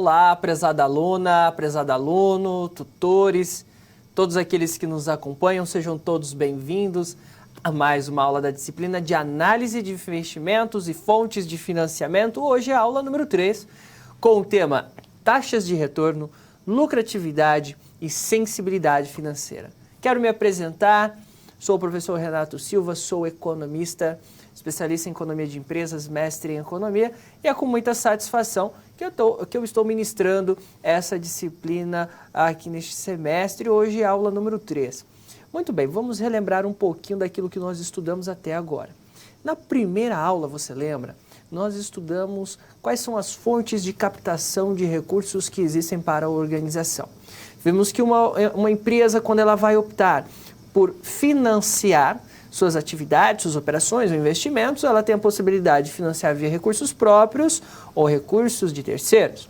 Olá, prezada aluna, prezado aluno, tutores, todos aqueles que nos acompanham, sejam todos bem-vindos a mais uma aula da disciplina de análise de investimentos e fontes de financiamento. Hoje é a aula número 3, com o tema taxas de retorno, lucratividade e sensibilidade financeira. Quero me apresentar, sou o professor Renato Silva, sou economista, especialista em economia de empresas, mestre em economia, e é com muita satisfação que eu estou ministrando essa disciplina aqui neste semestre. Hoje é a aula número 3. Muito bem, vamos relembrar um pouquinho daquilo que nós estudamos até agora. Na primeira aula, você lembra, nós estudamos quais são as fontes de captação de recursos que existem para a organização. Vimos que uma empresa, quando ela vai optar por financiar suas atividades, suas operações ou investimentos, ela tem a possibilidade de financiar via recursos próprios ou recursos de terceiros.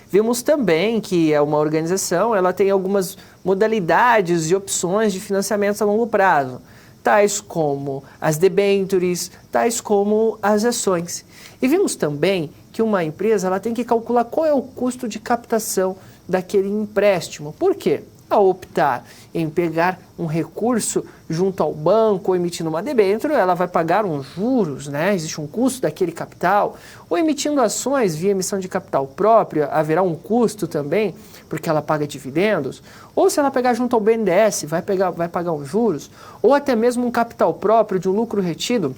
Vimos também que uma organização ela tem algumas modalidades e opções de financiamentos a longo prazo, tais como as debêntures, tais como as ações. E vimos também que uma empresa ela tem que calcular qual é o custo de captação daquele empréstimo. Por quê? Ao optar em pegar um recurso junto ao banco ou emitindo uma debênture, ela vai pagar uns juros, né? Existe um custo daquele capital. Ou emitindo ações via emissão de capital próprio, haverá um custo também, porque ela paga dividendos. Ou se ela pegar junto ao BNDES, vai pagar uns juros. Ou até mesmo um capital próprio de um lucro retido,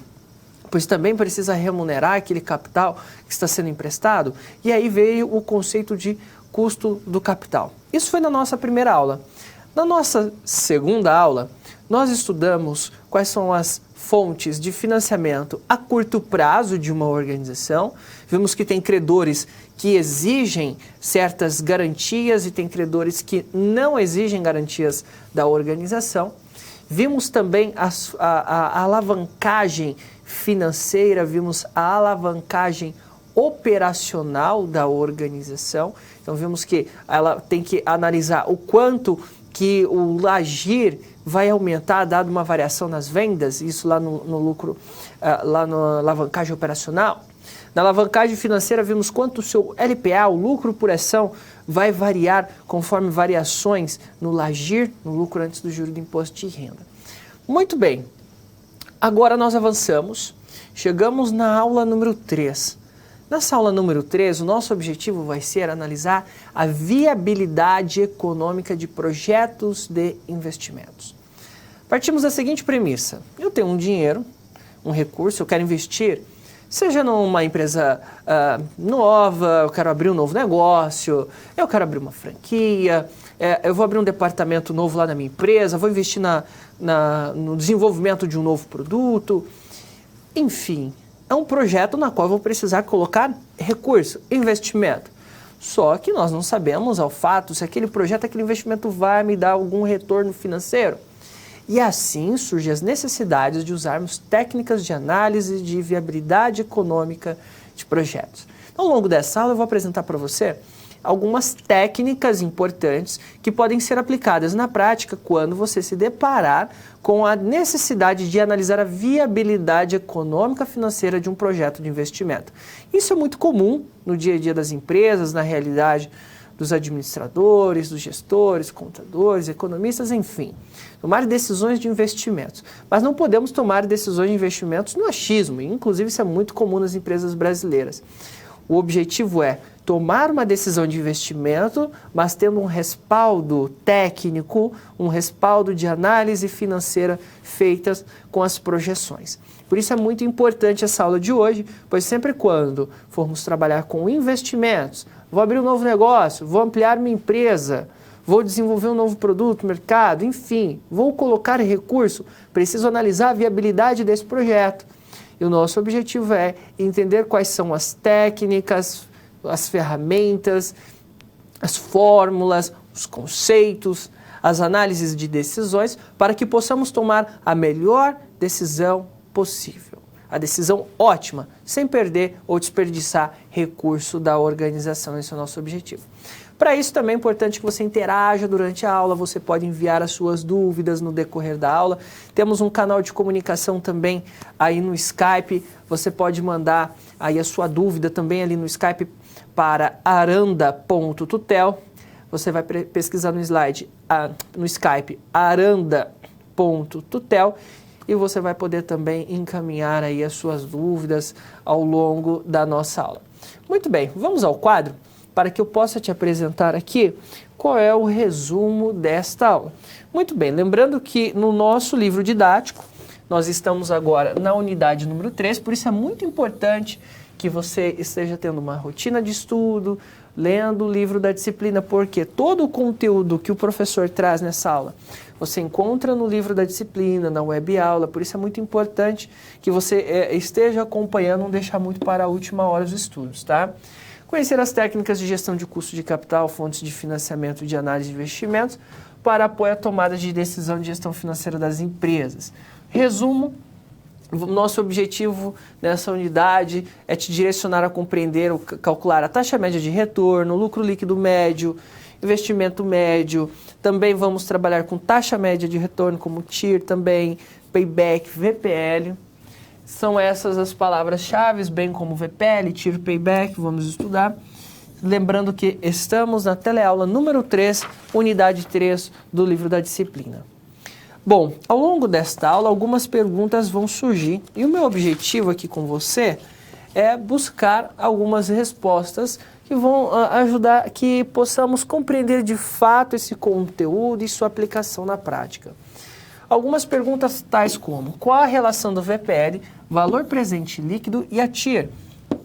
pois também precisa remunerar aquele capital que está sendo emprestado. E aí veio o conceito de custo do capital. Isso foi na nossa primeira aula. Na nossa segunda aula, nós estudamos quais são as fontes de financiamento a curto prazo de uma organização. Vimos que tem credores que exigem certas garantias e tem credores que não exigem garantias da organização. Vimos também a alavancagem financeira, vimos a alavancagem operacional da organização. Então vimos que ela tem que analisar o quanto que o agir vai aumentar dado uma variação nas vendas, isso lá no lucro, lá na alavancagem operacional. Na alavancagem financeira vimos quanto o seu LPA, o lucro por ação, vai variar conforme variações no LAGIR, no lucro antes do juro do imposto de renda. Muito bem, agora nós avançamos, chegamos na aula número 3. Nessa aula número 3, o nosso objetivo vai ser analisar a viabilidade econômica de projetos de investimentos. Partimos da seguinte premissa: eu tenho um dinheiro, um recurso, eu quero investir, seja numa empresa nova, eu quero abrir um novo negócio, eu quero abrir uma franquia, eu vou abrir um departamento novo lá na minha empresa, vou investir no desenvolvimento de um novo produto, enfim. É um projeto na qual eu vou precisar colocar recurso, investimento. Só que nós não sabemos ao fato se aquele projeto, aquele investimento vai me dar algum retorno financeiro. E assim surgem as necessidades de usarmos técnicas de análise de viabilidade econômica de projetos. Ao longo dessa aula eu vou apresentar para você algumas técnicas importantes que podem ser aplicadas na prática quando você se deparar com a necessidade de analisar a viabilidade econômica financeira de um projeto de investimento. Isso é muito comum no dia a dia das empresas, na realidade dos administradores, dos gestores, contadores, economistas, enfim. Tomar decisões de investimentos. Mas não podemos tomar decisões de investimentos no achismo, inclusive isso é muito comum nas empresas brasileiras. O objetivo é tomar uma decisão de investimento, mas tendo um respaldo técnico, um respaldo de análise financeira feitas com as projeções. Por isso é muito importante essa aula de hoje, pois sempre quando formos trabalhar com investimentos, vou abrir um novo negócio, vou ampliar minha empresa, vou desenvolver um novo produto, mercado, enfim, vou colocar recurso, preciso analisar a viabilidade desse projeto. E o nosso objetivo é entender quais são as técnicas, as ferramentas, as fórmulas, os conceitos, as análises de decisões para que possamos tomar a melhor decisão possível. a decisão ótima, sem perder ou desperdiçar recurso da organização. Esse é o nosso objetivo. Para isso também é importante que você interaja durante a aula, você pode enviar as suas dúvidas no decorrer da aula. Temos um canal de comunicação também aí no Skype, você pode mandar aí a sua dúvida também ali no Skype para aranda.tutel. Você vai pesquisar no slide, no Skype, aranda.tutel, e você vai poder também encaminhar aí as suas dúvidas ao longo da nossa aula. Muito bem, vamos ao quadro para que eu possa te apresentar aqui qual é o resumo desta aula. Muito bem, lembrando que no nosso livro didático, nós estamos agora na unidade número 3, por isso é muito importante que você esteja tendo uma rotina de estudo, lendo o livro da disciplina, porque todo o conteúdo que o professor traz nessa aula você encontra no livro da disciplina, na web aula, por isso é muito importante que você esteja acompanhando, não deixar muito para a última hora os estudos, tá? Conhecer as técnicas de gestão de custo de capital, fontes de financiamento e de análise de investimentos para apoio à tomada de decisão de gestão financeira das empresas. Resumo, nosso objetivo nessa unidade é te direcionar a compreender, calcular a taxa média de retorno, lucro líquido médio, investimento médio. Também vamos trabalhar com taxa média de retorno, como TIR também, payback, VPL. São essas as palavras-chave, bem como VPL, TIR, payback, vamos estudar. Lembrando que estamos na teleaula número 3, unidade 3 do livro da disciplina. Bom, ao longo desta aula, algumas perguntas vão surgir e o meu objetivo aqui com você é buscar algumas respostas que vão ajudar que possamos compreender de fato esse conteúdo e sua aplicação na prática. Algumas perguntas tais como: qual a relação do VPL, valor presente líquido, e a TIR,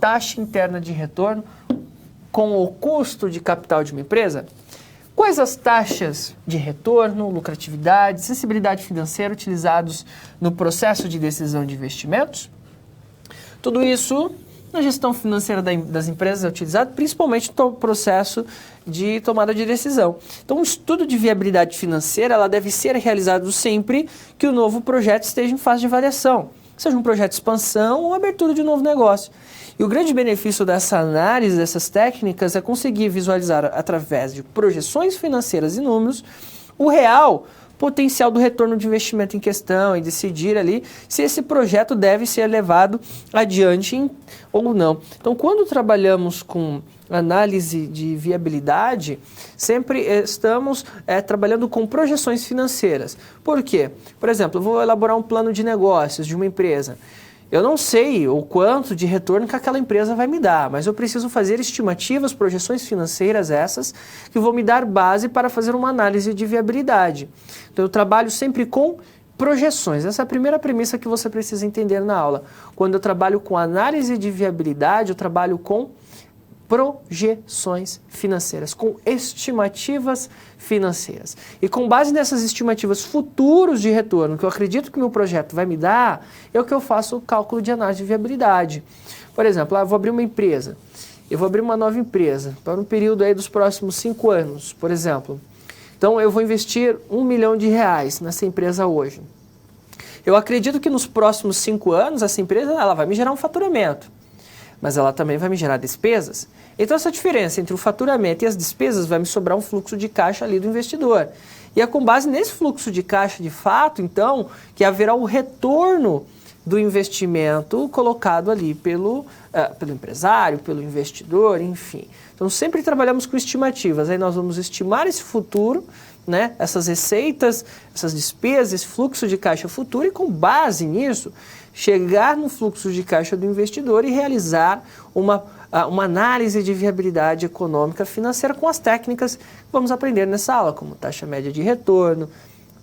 taxa interna de retorno, com o custo de capital de uma empresa? Quais as taxas de retorno, lucratividade, sensibilidade financeira utilizados no processo de decisão de investimentos? Tudo isso na gestão financeira das empresas é utilizado principalmente no processo de tomada de decisão. Então, o estudo de viabilidade financeira ela deve ser realizado sempre que o novo projeto esteja em fase de avaliação, seja um projeto de expansão ou abertura de um novo negócio. E o grande benefício dessa análise, dessas técnicas, é conseguir visualizar através de projeções financeiras e números o real potencial do retorno de investimento em questão e decidir ali se esse projeto deve ser levado adiante ou não. Então, quando trabalhamos com análise de viabilidade, sempre estamos trabalhando com projeções financeiras. Por quê? Por exemplo, eu vou elaborar um plano de negócios de uma empresa. Eu não sei o quanto de retorno que aquela empresa vai me dar, mas eu preciso fazer estimativas, projeções financeiras essas, que vão me dar base para fazer uma análise de viabilidade. Então eu trabalho sempre com projeções. Essa é a primeira premissa que você precisa entender na aula. Quando eu trabalho com análise de viabilidade, eu trabalho com projeções financeiras, com estimativas financeiras. E com base nessas estimativas futuros de retorno, que eu acredito que o meu projeto vai me dar, é o que eu faço o cálculo de análise de viabilidade. Por exemplo, eu vou abrir uma empresa, eu vou abrir uma nova empresa para um período aí dos próximos 5 anos, por exemplo. Então, eu vou investir R$1 milhão nessa empresa hoje. Eu acredito que nos próximos 5 anos, essa empresa ela vai me gerar um faturamento, mas ela também vai me gerar despesas. Então, essa diferença entre o faturamento e as despesas vai me sobrar um fluxo de caixa ali do investidor. E é com base nesse fluxo de caixa, de fato, então, que haverá o retorno do investimento colocado ali pelo empresário, pelo investidor, enfim. Então, sempre trabalhamos com estimativas. Aí nós vamos estimar esse futuro, né, essas receitas, essas despesas, esse fluxo de caixa futuro, e com base nisso, chegar no fluxo de caixa do investidor e realizar uma análise de viabilidade econômica financeira com as técnicas que vamos aprender nessa aula, como taxa média de retorno,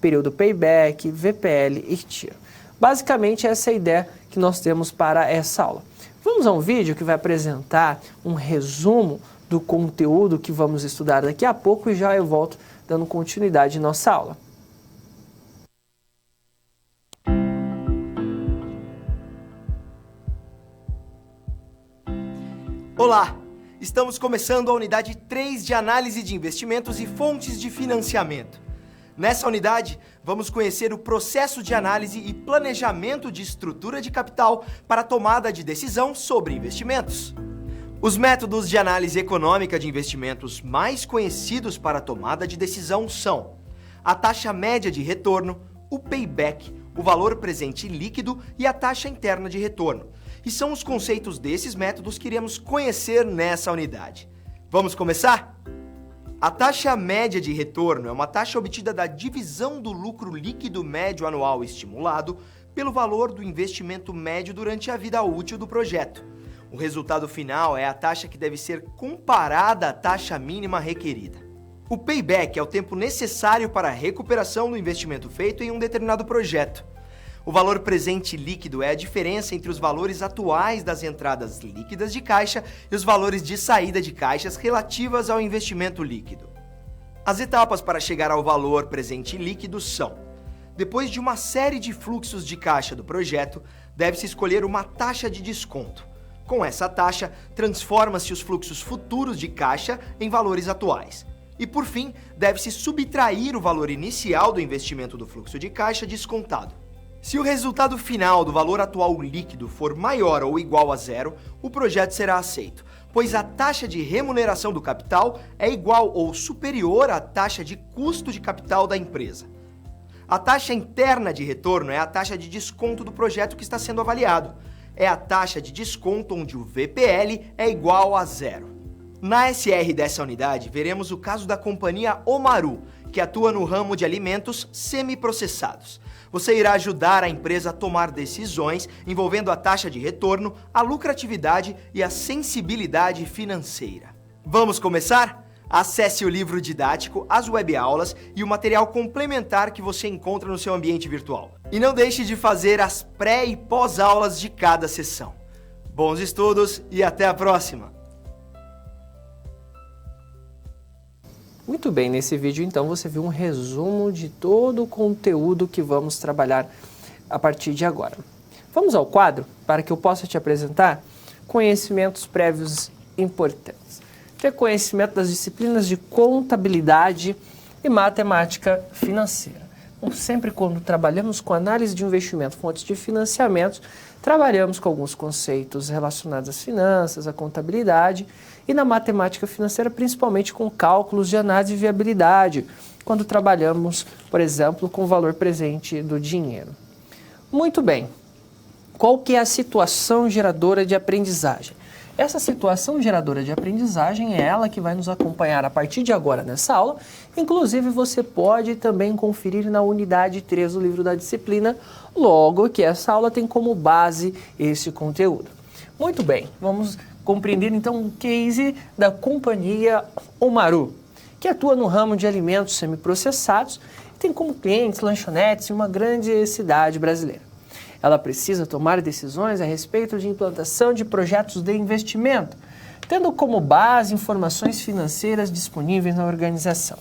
período payback, VPL e TIR. Basicamente, essa é a ideia que nós temos para essa aula. Vamos a um vídeo que vai apresentar um resumo do conteúdo que vamos estudar daqui a pouco e já eu volto dando continuidade à nossa aula. Olá! Estamos começando a unidade 3 de análise de investimentos e fontes de financiamento. Nessa unidade, vamos conhecer o processo de análise e planejamento de estrutura de capital para a tomada de decisão sobre investimentos. Os métodos de análise econômica de investimentos mais conhecidos para a tomada de decisão são a taxa média de retorno, o payback, o valor presente líquido e a taxa interna de retorno. E são os conceitos desses métodos que iremos conhecer nessa unidade. Vamos começar? A taxa média de retorno é uma taxa obtida da divisão do lucro líquido médio anual estimulado pelo valor do investimento médio durante a vida útil do projeto. O resultado final é a taxa que deve ser comparada à taxa mínima requerida. O payback é o tempo necessário para a recuperação do investimento feito em um determinado projeto. O valor presente líquido é a diferença entre os valores atuais das entradas líquidas de caixa e os valores de saída de caixas relativas ao investimento líquido. As etapas para chegar ao valor presente líquido são: depois de uma série de fluxos de caixa do projeto, deve-se escolher uma taxa de desconto. Com essa taxa, transforma-se os fluxos futuros de caixa em valores atuais. E, por fim, deve-se subtrair o valor inicial do investimento do fluxo de caixa descontado. Se o resultado final do valor atual líquido for maior ou igual a zero, o projeto será aceito, pois a taxa de remuneração do capital é igual ou superior à taxa de custo de capital da empresa. A taxa interna de retorno é a taxa de desconto do projeto que está sendo avaliado. É a taxa de desconto onde o VPL é igual a zero. Na SR dessa unidade, veremos o caso da companhia Omaru, que atua no ramo de alimentos semiprocessados. Você irá ajudar a empresa a tomar decisões envolvendo a taxa de retorno, a lucratividade e a sensibilidade financeira. Vamos começar? Acesse o livro didático, as webaulas e o material complementar que você encontra no seu ambiente virtual. E não deixe de fazer as pré- e pós-aulas de cada sessão. Bons estudos e até a próxima! Muito bem, nesse vídeo então você viu um resumo de todo o conteúdo que vamos trabalhar a partir de agora. Vamos ao quadro para que eu possa te apresentar conhecimentos prévios importantes. Ter conhecimento das disciplinas de contabilidade e matemática financeira. Então, sempre quando trabalhamos com análise de investimento, fontes de financiamentos, trabalhamos com alguns conceitos relacionados às finanças, à contabilidade e na matemática financeira, principalmente com cálculos de análise de viabilidade, quando trabalhamos, por exemplo, com o valor presente do dinheiro. Muito bem. Qual que é a situação geradora de aprendizagem? Essa situação geradora de aprendizagem é ela que vai nos acompanhar a partir de agora nessa aula. Inclusive, você pode também conferir na unidade 3 do livro da disciplina, logo que essa aula tem como base esse conteúdo. Muito bem, vamos compreender então o case da companhia Omaru, que atua no ramo de alimentos semiprocessados e tem como clientes lanchonetes em uma grande cidade brasileira. Ela precisa tomar decisões a respeito de implantação de projetos de investimento, tendo como base informações financeiras disponíveis na organização.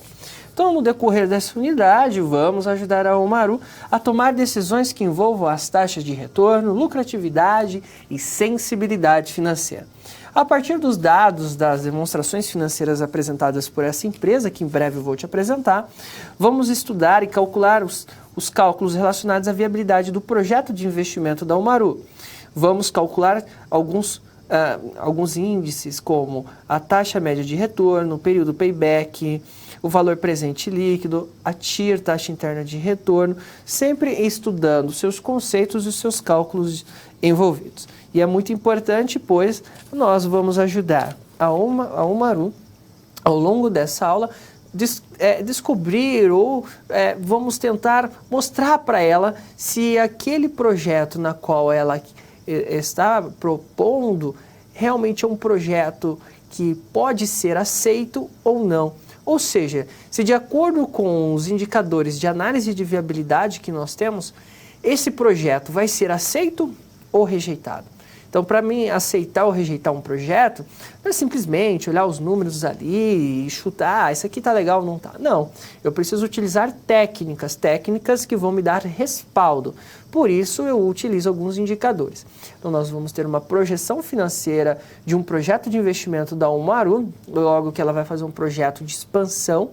Então, no decorrer dessa unidade, vamos ajudar a Omaru a tomar decisões que envolvam as taxas de retorno, lucratividade e sensibilidade financeira. A partir dos dados das demonstrações financeiras apresentadas por essa empresa, que em breve eu vou te apresentar, vamos estudar e calcular os cálculos relacionados à viabilidade do projeto de investimento da Omaru. Vamos calcular alguns índices, como a taxa média de retorno, o período payback, o valor presente líquido, a TIR, taxa interna de retorno, sempre estudando seus conceitos e os seus cálculos envolvidos. E é muito importante, pois nós vamos ajudar a Omaru, ao longo dessa aula, descobrir ou vamos tentar mostrar para ela se aquele projeto na qual ela está propondo realmente é um projeto que pode ser aceito ou não. Ou seja, se de acordo com os indicadores de análise de viabilidade que nós temos, esse projeto vai ser aceito ou rejeitado. Então, para mim, aceitar ou rejeitar um projeto, não é simplesmente olhar os números ali e chutar, isso aqui está legal ou não está. Não, eu preciso utilizar técnicas que vão me dar respaldo. Por isso, eu utilizo alguns indicadores. Então, nós vamos ter uma projeção financeira de um projeto de investimento da Omaru, logo que ela vai fazer um projeto de expansão.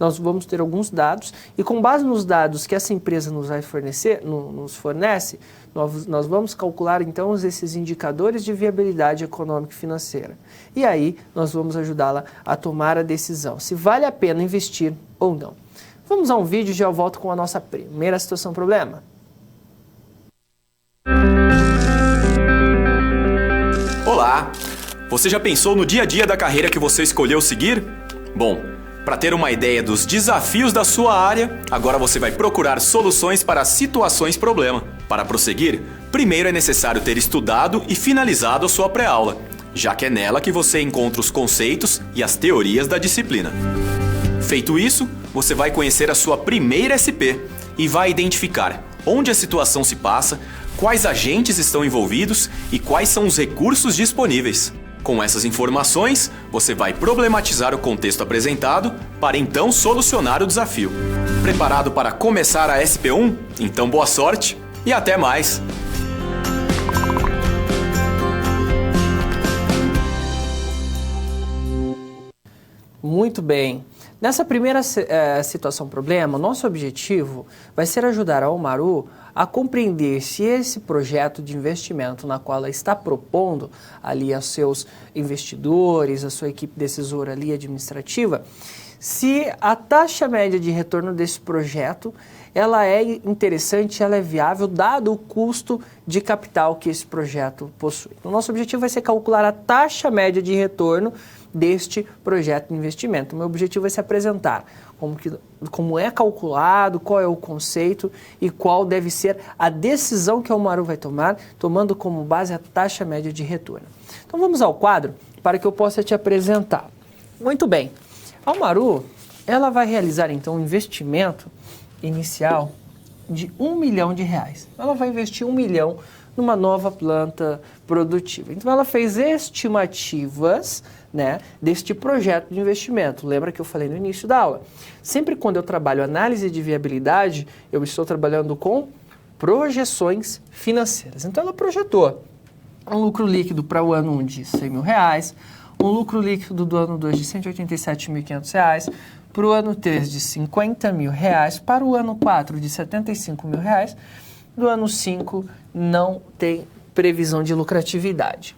nós vamos ter alguns dados e com base nos dados que essa empresa nos vai fornece, nós vamos calcular então esses indicadores de viabilidade econômica e financeira. E aí nós vamos ajudá-la a tomar a decisão se vale a pena investir ou não. Vamos a um vídeo e já eu volto com a nossa primeira situação problema. Olá! Você já pensou no dia a dia da carreira que você escolheu seguir? Bom, para ter uma ideia dos desafios da sua área, agora você vai procurar soluções para situações problema. Para prosseguir, primeiro é necessário ter estudado e finalizado a sua pré-aula, já que é nela que você encontra os conceitos e as teorias da disciplina. Feito isso, você vai conhecer a sua primeira SP e vai identificar onde a situação se passa, quais agentes estão envolvidos e quais são os recursos disponíveis. Com essas informações, você vai problematizar o contexto apresentado para então solucionar o desafio. Preparado para começar a SP1? Então boa sorte e até mais! Muito bem. Nessa primeira situação problema, nosso objetivo vai ser ajudar a Omaru a compreender se esse projeto de investimento na qual ela está propondo ali aos seus investidores, a sua equipe decisora ali administrativa, se a taxa média de retorno desse projeto ela é interessante, ela é viável, dado o custo de capital que esse projeto possui. O nosso objetivo vai ser calcular a taxa média de retorno deste projeto de investimento. O meu objetivo é se apresentar como é calculado, qual é o conceito e qual deve ser a decisão que a Omaru vai tomar, tomando como base a taxa média de retorno. Então vamos ao quadro para que eu possa te apresentar. Muito bem, a Omaru ela vai realizar então um investimento inicial de R$1 milhão. Ela vai investir R$1 milhão numa nova planta produtiva. Então ela fez estimativas, né, deste projeto de investimento. Lembra que eu falei no início da aula? Sempre quando eu trabalho análise de viabilidade, eu estou trabalhando com projeções financeiras. Então ela projetou um lucro líquido para o ano 1 de R$100 mil, um lucro líquido do ano 2 de R$187.500, para o ano 3 de R$50 mil, para o ano 4 de R$75 mil, do ano 5 não tem previsão de lucratividade.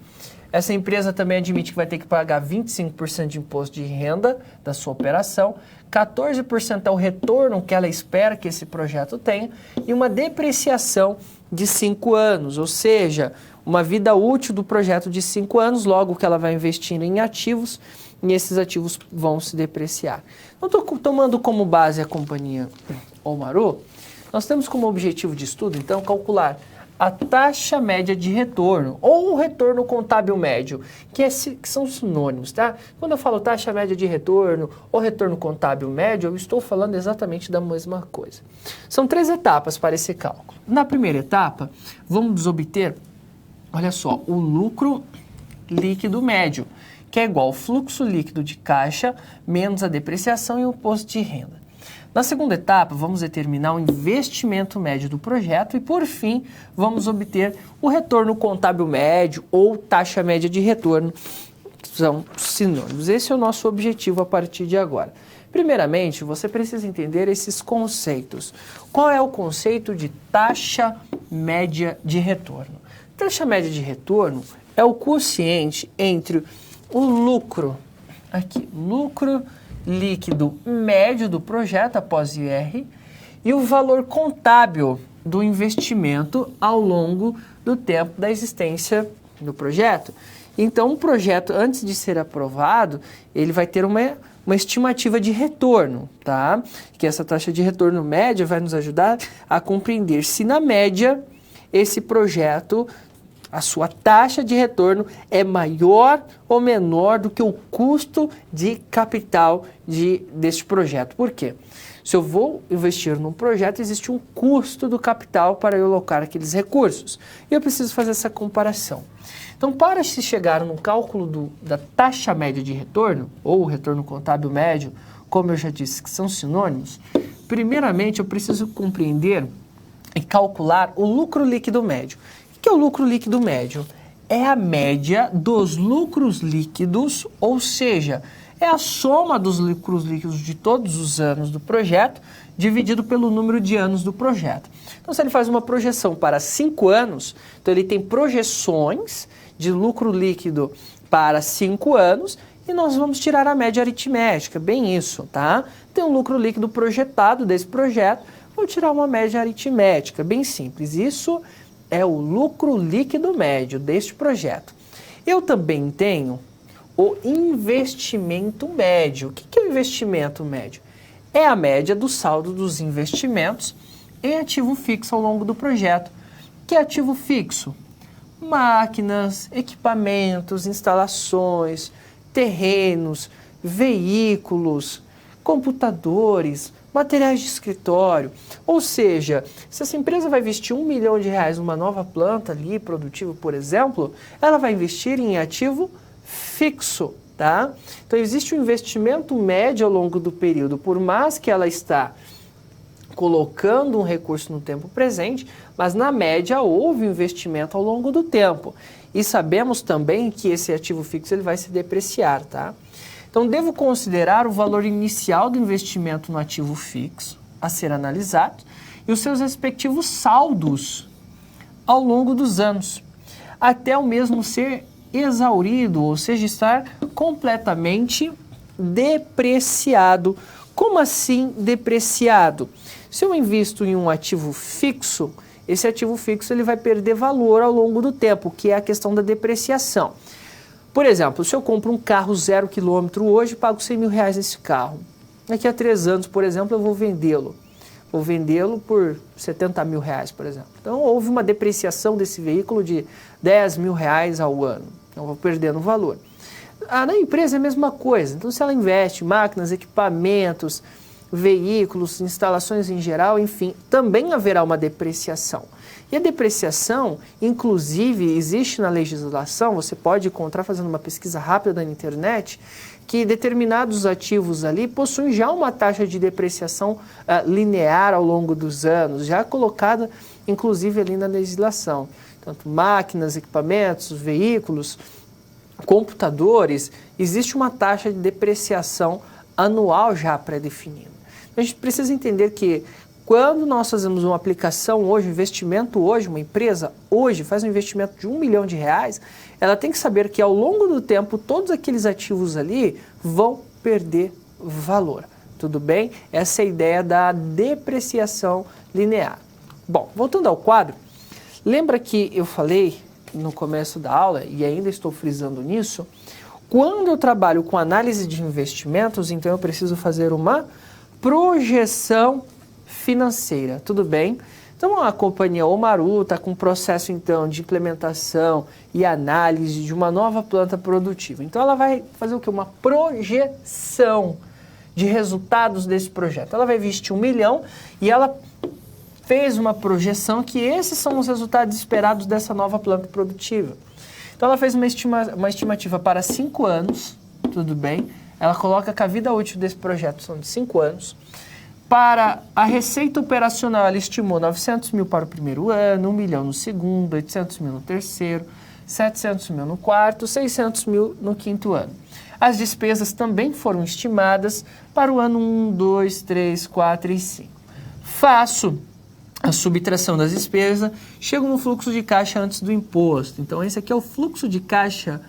Essa empresa também admite que vai ter que pagar 25% de imposto de renda da sua operação, 14% é o retorno que ela espera que esse projeto tenha e uma depreciação de 5 anos, ou seja, uma vida útil do projeto de 5 anos, logo que ela vai investindo em ativos e esses ativos vão se depreciar. Então, estou tomando como base a companhia Omaru, nós temos como objetivo de estudo, então, calcular a taxa média de retorno, ou o retorno contábil médio, que são sinônimos, tá? Quando eu falo taxa média de retorno ou retorno contábil médio, eu estou falando exatamente da mesma coisa. São 3 etapas para esse cálculo. Na primeira etapa, vamos obter, olha só, o lucro líquido médio, que é igual ao fluxo líquido de caixa menos a depreciação e o imposto de renda. Na segunda etapa, vamos determinar o investimento médio do projeto e, por fim, vamos obter o retorno contábil médio ou taxa média de retorno. São sinônimos. Esse é o nosso objetivo a partir de agora. Primeiramente, você precisa entender esses conceitos. Qual é o conceito de taxa média de retorno? Taxa média de retorno é o quociente entre o lucro líquido médio do projeto após IR e o valor contábil do investimento ao longo do tempo da existência do projeto. Então, o projeto, antes de ser aprovado, ele vai ter uma estimativa de retorno, tá? Que essa taxa de retorno média vai nos ajudar a compreender se, na média, esse projeto, a sua taxa de retorno é maior ou menor do que o custo de capital deste projeto. Por quê? Se eu vou investir num projeto, existe um custo do capital para eu alocar aqueles recursos. E eu preciso fazer essa comparação. Então, para se chegar no cálculo da taxa média de retorno, ou o retorno contábil médio, como eu já disse, que são sinônimos, primeiramente eu preciso compreender e calcular o lucro líquido médio. O que é o lucro líquido médio? É a média dos lucros líquidos, ou seja, é a soma dos lucros líquidos de todos os anos do projeto, dividido pelo número de anos do projeto. Então, se ele faz uma projeção para 5 anos, então ele tem projeções de lucro líquido para 5 anos e nós vamos tirar a média aritmética, bem isso, tá? Tem um lucro líquido projetado desse projeto, vou tirar uma média aritmética, bem simples. Isso é o lucro líquido médio deste projeto. Eu também tenho o investimento médio. O que é o investimento médio? É a média do saldo dos investimentos em ativo fixo ao longo do projeto. Que é ativo fixo? Máquinas, equipamentos, instalações, terrenos, veículos, computadores, materiais de escritório. Ou seja, se essa empresa vai investir R$1 milhão numa nova planta ali, produtiva, por exemplo, ela vai investir em ativo fixo, tá? Então existe um investimento médio ao longo do período, por mais que ela está colocando um recurso no tempo presente, mas na média houve investimento ao longo do tempo. E sabemos também que esse ativo fixo ele vai se depreciar, tá? Então devo considerar o valor inicial do investimento no ativo fixo a ser analisado e os seus respectivos saldos ao longo dos anos, até o mesmo ser exaurido, ou seja, estar completamente depreciado. Como assim depreciado? Se eu invisto em um ativo fixo, esse ativo fixo ele vai perder valor ao longo do tempo, que é a questão da depreciação. Por exemplo, se eu compro um carro 0 km hoje, pago R$100 mil nesse carro. Daqui a 3 anos, por exemplo, eu vou vendê-lo. Vou vendê-lo por R$70 mil, por exemplo. Então, houve uma depreciação desse veículo de R$10 mil ao ano. Então, eu vou perdendo valor. Na empresa é a mesma coisa. Então, se ela investe em máquinas, equipamentos, veículos, instalações em geral, enfim, também haverá uma depreciação. E a depreciação, inclusive, existe na legislação, você pode encontrar fazendo uma pesquisa rápida na internet, que determinados ativos ali possuem já uma taxa de depreciação linear ao longo dos anos, já colocada, inclusive, ali na legislação. Tanto máquinas, equipamentos, veículos, computadores, existe uma taxa de depreciação anual já pré-definida. A gente precisa entender que quando nós fazemos uma aplicação hoje, um investimento hoje, uma empresa hoje faz um investimento de R$1 milhão, ela tem que saber que ao longo do tempo todos aqueles ativos ali vão perder valor. Tudo bem? Essa é a ideia da depreciação linear. Bom, voltando ao quadro, lembra que eu falei no começo da aula, e ainda estou frisando nisso, quando eu trabalho com análise de investimentos, então eu preciso fazer uma projeção financeira, tudo bem? Então a companhia Omaru está com um processo então de implementação e análise de uma nova planta produtiva. Então ela vai fazer o quê? Uma projeção de resultados desse projeto. Ela vai investir R$1 milhão e ela fez uma projeção que esses são os resultados esperados dessa nova planta produtiva. Então ela fez uma estimativa para 5 anos, tudo bem? Ela coloca que a vida útil desse projeto são de 5 anos. Para a receita operacional, ela estimou 900 mil para o primeiro ano, 1 milhão no segundo, 800 mil no terceiro, 700 mil no quarto, 600 mil no quinto ano. As despesas também foram estimadas para o ano 1, 2, 3, 4 e 5. Faço a subtração das despesas, chego no fluxo de caixa antes do imposto. Então, esse aqui é o fluxo de caixa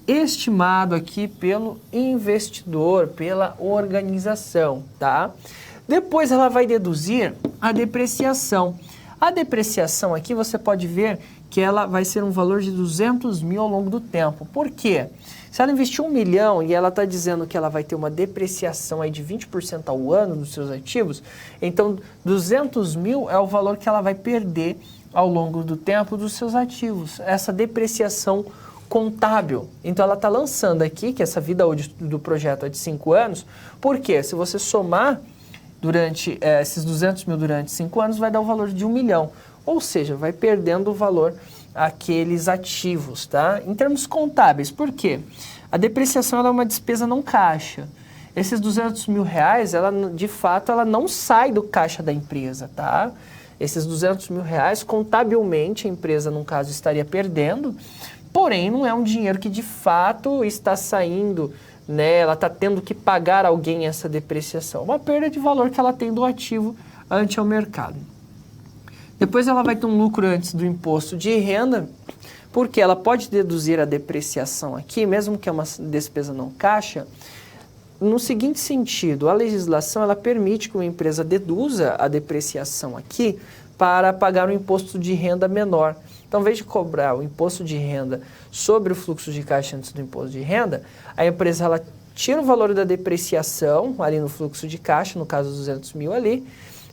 estimado aqui pelo investidor, pela organização, tá? Depois ela vai deduzir a depreciação. A depreciação aqui você pode ver que ela vai ser um valor de 200 mil ao longo do tempo. Por quê? Se ela investiu 1 milhão e ela está dizendo que ela vai ter uma depreciação aí de 20% ao ano dos seus ativos, então 200 mil é o valor que ela vai perder ao longo do tempo dos seus ativos. Essa depreciação contábil. Então ela está lançando aqui que essa vida útil do projeto é de 5 anos, porque se você somar durante esses 200 mil durante 5 anos, vai dar o valor de 1 milhão. Ou seja, vai perdendo o valor aqueles ativos, tá? Em termos contábeis, por quê? A depreciação ela é uma despesa não caixa. Esses 200 mil reais, ela, de fato, ela não sai do caixa da empresa, tá? Esses 200 mil reais, contabilmente, a empresa, no caso, estaria perdendo, porém, não é um dinheiro que, de fato, está saindo né, ela está tendo que pagar alguém essa depreciação. Uma perda de valor que ela tem do ativo ante ao mercado. Depois ela vai ter um lucro antes do imposto de renda, porque ela pode deduzir a depreciação aqui, mesmo que é uma despesa não caixa, no seguinte sentido: a legislação ela permite que uma empresa deduza a depreciação aqui para pagar um imposto de renda menor. Então, ao invés de cobrar o imposto de renda sobre o fluxo de caixa antes do imposto de renda, a empresa ela tira o valor da depreciação ali no fluxo de caixa, no caso 200 mil ali,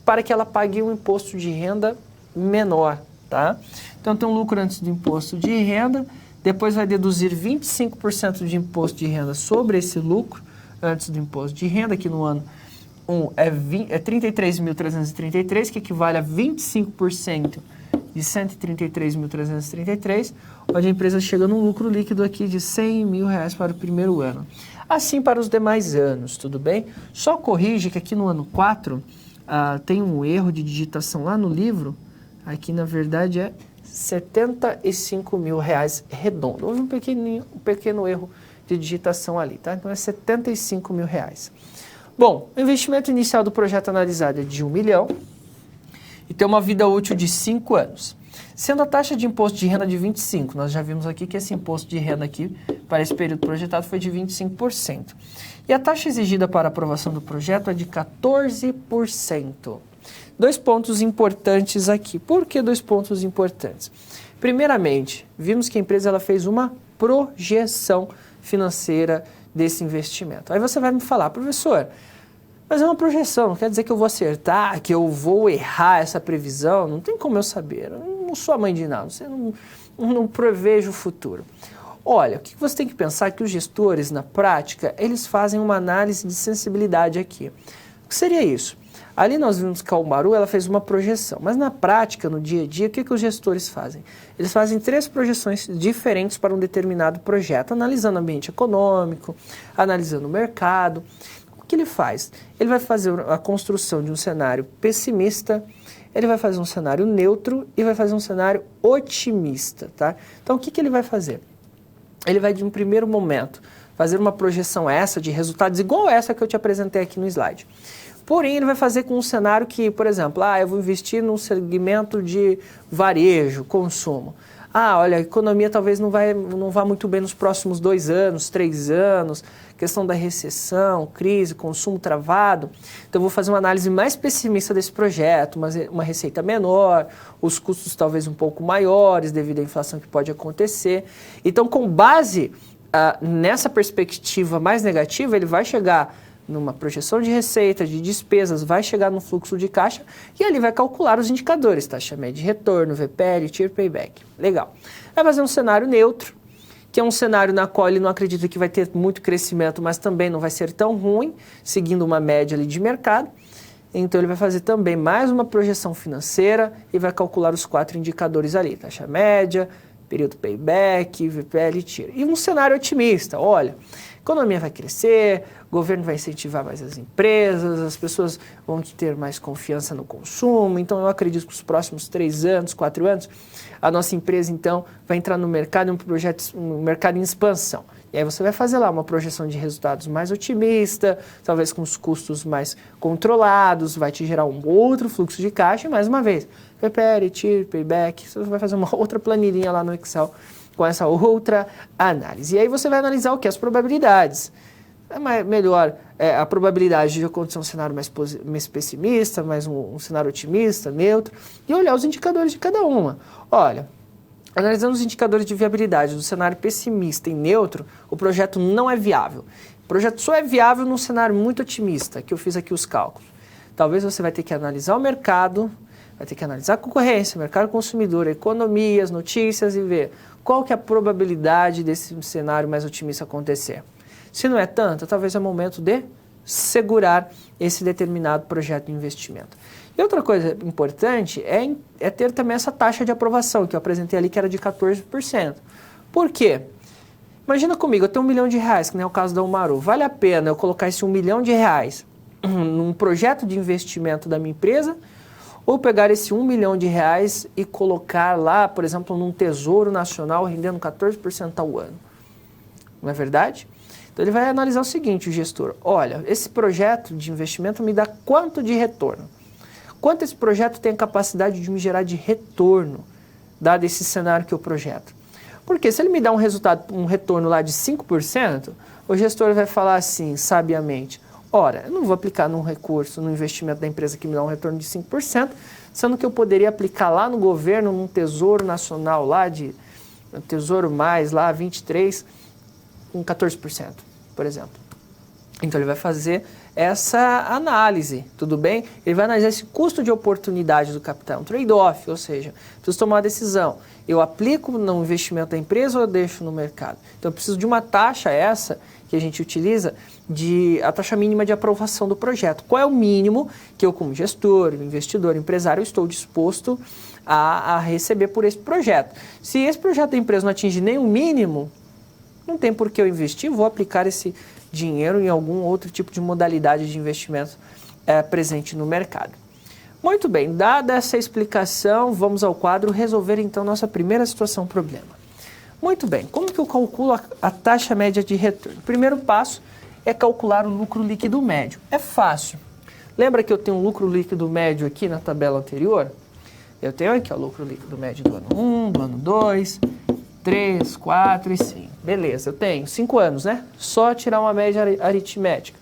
para que ela pague um imposto de renda menor, tá? Então, tem um lucro antes do imposto de renda, depois vai deduzir 25% de imposto de renda sobre esse lucro antes do imposto de renda, que no ano 1 é 33.333, que equivale a 25% de 133.333, onde a empresa chega num lucro líquido aqui de R$100 mil para o primeiro ano. Assim para os demais anos, tudo bem? Só corrige que aqui no ano 4 tem um erro de digitação lá no livro, aqui na verdade é R$75 mil redondo. Houve um pequeno erro de digitação ali, tá? Então é R$75 mil. Bom, o investimento inicial do projeto analisado é de R$1 milhão e tem uma vida útil de 5 anos. Sendo a taxa de imposto de renda de 25%, nós já vimos aqui que esse imposto de renda aqui, para esse período projetado, foi de 25%. E a taxa exigida para aprovação do projeto é de 14%. 2 pontos importantes aqui. Por que 2 pontos importantes? Primeiramente, vimos que a empresa ela fez uma projeção financeira desse investimento. Aí você vai me falar: professor, mas é uma projeção, não quer dizer que eu vou acertar, que eu vou errar essa previsão, não tem como eu saber, eu não sou a mãe de nada, você não prevejo o futuro. Olha, o que você tem que pensar é que os gestores, na prática, eles fazem uma análise de sensibilidade aqui. O que seria isso? Ali nós vimos que a Umaru ela fez uma projeção, mas na prática, no dia a dia, o que os gestores fazem? Eles fazem 3 projeções diferentes para um determinado projeto, analisando o ambiente econômico, analisando o mercado. O que ele faz? Ele vai fazer a construção de um cenário pessimista, ele vai fazer um cenário neutro e vai fazer um cenário otimista, tá? Então, o que ele vai fazer? Ele vai, de um primeiro momento, fazer uma projeção essa de resultados igual essa que eu te apresentei aqui no slide. Porém, ele vai fazer com um cenário que, por exemplo, eu vou investir num segmento de varejo, consumo. Olha, a economia talvez não vá muito bem nos próximos 2 anos, 3 anos, questão da recessão, crise, consumo travado. Então, eu vou fazer uma análise mais pessimista desse projeto, uma receita menor, os custos talvez um pouco maiores devido à inflação que pode acontecer. Então, com base nessa perspectiva mais negativa, ele vai chegar numa projeção de receita, de despesas, vai chegar no fluxo de caixa e ali vai calcular os indicadores, taxa média de retorno, VPL, TIR, Payback. Legal. Vai fazer um cenário neutro, que é um cenário na qual ele não acredita que vai ter muito crescimento, mas também não vai ser tão ruim, seguindo uma média ali de mercado. Então ele vai fazer também mais uma projeção financeira e vai calcular os 4 indicadores ali, taxa média, período payback, VPL e TIR. E um cenário otimista: olha, a economia vai crescer, o governo vai incentivar mais as empresas, as pessoas vão ter mais confiança no consumo, então eu acredito que os próximos 3 anos, 4 anos, a nossa empresa então vai entrar no mercado, um mercado em expansão. E aí você vai fazer lá uma projeção de resultados mais otimista, talvez com os custos mais controlados, vai te gerar um outro fluxo de caixa e mais uma vez, VPL, TIR, Payback, você vai fazer uma outra planilhinha lá no Excel com essa outra análise. E aí você vai analisar o que? As probabilidades. É melhor a probabilidade de acontecer um cenário mais pessimista, mais um cenário otimista, neutro, e olhar os indicadores de cada uma. Olha, analisando os indicadores de viabilidade do cenário pessimista e neutro, o projeto não é viável. O projeto só é viável num cenário muito otimista, que eu fiz aqui os cálculos. Talvez você vai ter que analisar o mercado, vai ter que analisar a concorrência, o mercado consumidor, a economia, as notícias e ver qual que é a probabilidade desse cenário mais otimista acontecer. Se não é tanto, talvez é o momento de segurar esse determinado projeto de investimento. E outra coisa importante é ter também essa taxa de aprovação, que eu apresentei ali, que era de 14%. Por quê? Imagina comigo, eu tenho R$1 milhão, que nem é o caso da Umaru. Vale a pena eu colocar esse R$1 milhão num projeto de investimento da minha empresa, ou pegar esse R$1 milhão e colocar lá, por exemplo, num Tesouro Nacional rendendo 14% ao ano? Não é verdade? Então ele vai analisar o seguinte, o gestor, olha, esse projeto de investimento me dá quanto de retorno? Quanto esse projeto tem a capacidade de me gerar de retorno, dado esse cenário que eu projeto? Porque se ele me dá um retorno lá de 5%, o gestor vai falar assim, sabiamente, ora, eu não vou aplicar num recurso, no investimento da empresa que me dá um retorno de 5%, sendo que eu poderia aplicar lá no governo, num tesouro nacional lá, tesouro mais lá, 23%, com 14%, por exemplo. Então ele vai fazer essa análise, tudo bem? Ele vai analisar esse custo de oportunidade do capital, um trade-off, ou seja, preciso tomar uma decisão. Eu aplico no investimento da empresa ou eu deixo no mercado? Então eu preciso de uma taxa essa que a gente utiliza, a taxa mínima de aprovação do projeto. Qual é o mínimo que eu, como gestor, investidor, empresário, estou disposto a receber por esse projeto? Se esse projeto da empresa não atinge nenhum mínimo, não tem por que eu investir, vou aplicar esse dinheiro em algum outro tipo de modalidade de investimento presente no mercado. Muito bem, dada essa explicação, vamos ao quadro resolver então nossa primeira situação problema. Muito bem, como que eu calculo a taxa média de retorno? O primeiro passo é calcular o lucro líquido médio. É fácil. Lembra que eu tenho um lucro líquido médio aqui na tabela anterior? Eu tenho aqui o lucro líquido médio do ano 1, do ano 2, 3, 4 e 5. Beleza, eu tenho 5 anos, né? Só tirar uma média aritmética.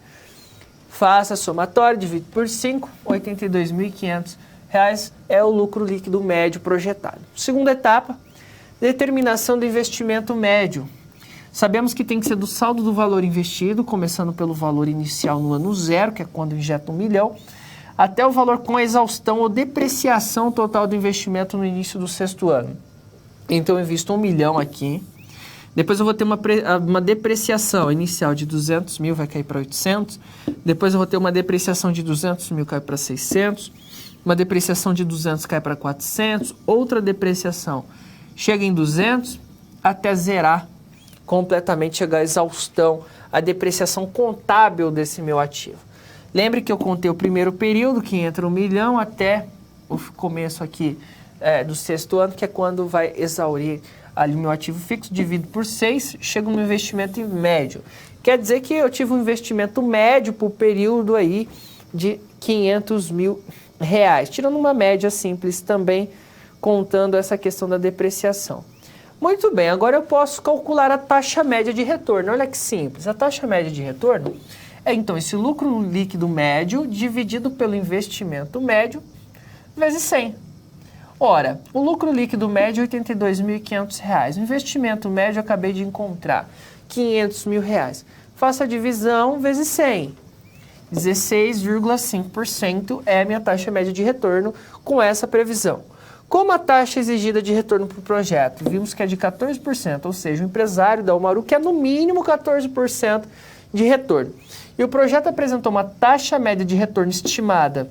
Faça somatório, divide por 5, R$ 82.500 é o lucro líquido médio projetado. Segunda etapa, determinação do investimento médio. Sabemos que tem que ser do saldo do valor investido, começando pelo valor inicial no ano 0, que é quando injeta 1 milhão, até o valor com exaustão ou depreciação total do investimento no início do 6º ano. Então eu invisto 1 milhão aqui, depois eu vou ter uma depreciação inicial de 200 mil, vai cair para 800, depois eu vou ter uma depreciação de 200 mil, cai para 600, uma depreciação de 200 cai para 400, outra depreciação chega em 200 até zerar completamente, chegar à exaustão, a depreciação contábil desse meu ativo. Lembre que eu contei o primeiro período, que entra 1 milhão, até o começo aqui do 6º ano, que é quando vai exaurir ali o meu ativo fixo, divido por 6, chega no investimento médio. Quer dizer que eu tive um investimento médio por período aí de R$ 500 mil, tirando uma média simples também, contando essa questão da depreciação. Muito bem, agora eu posso calcular a taxa média de retorno. Olha que simples, a taxa média de retorno é então esse lucro líquido médio dividido pelo investimento médio vezes 100. Ora, o lucro líquido médio é R$ 82.500. O investimento médio eu acabei de encontrar, R$ 500 mil. Faça a divisão vezes 100. 16,5% é a minha taxa média de retorno com essa previsão. Como a taxa exigida de retorno para o projeto? Vimos que é de 14%, ou seja, o empresário da Umaru quer no mínimo 14% de retorno. E o projeto apresentou uma taxa média de retorno estimada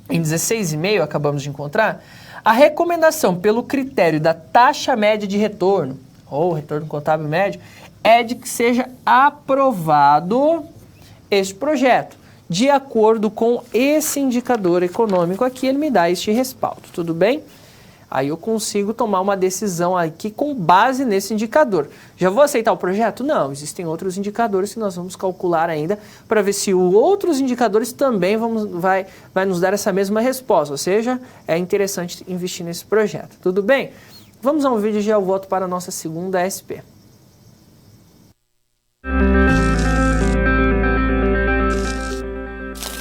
em 16,5%, acabamos de encontrar. A recomendação pelo critério da taxa média de retorno, ou retorno contábil médio, é de que seja aprovado este projeto. De acordo com esse indicador econômico aqui, ele me dá este respaldo, tudo bem? Aí eu consigo tomar uma decisão aqui com base nesse indicador. Já vou aceitar o projeto? Não, existem outros indicadores que nós vamos calcular ainda para ver se os outros indicadores também vai nos dar essa mesma resposta. Ou seja, é interessante investir nesse projeto. Tudo bem? Vamos a um vídeo e já eu volto para a nossa segunda SP.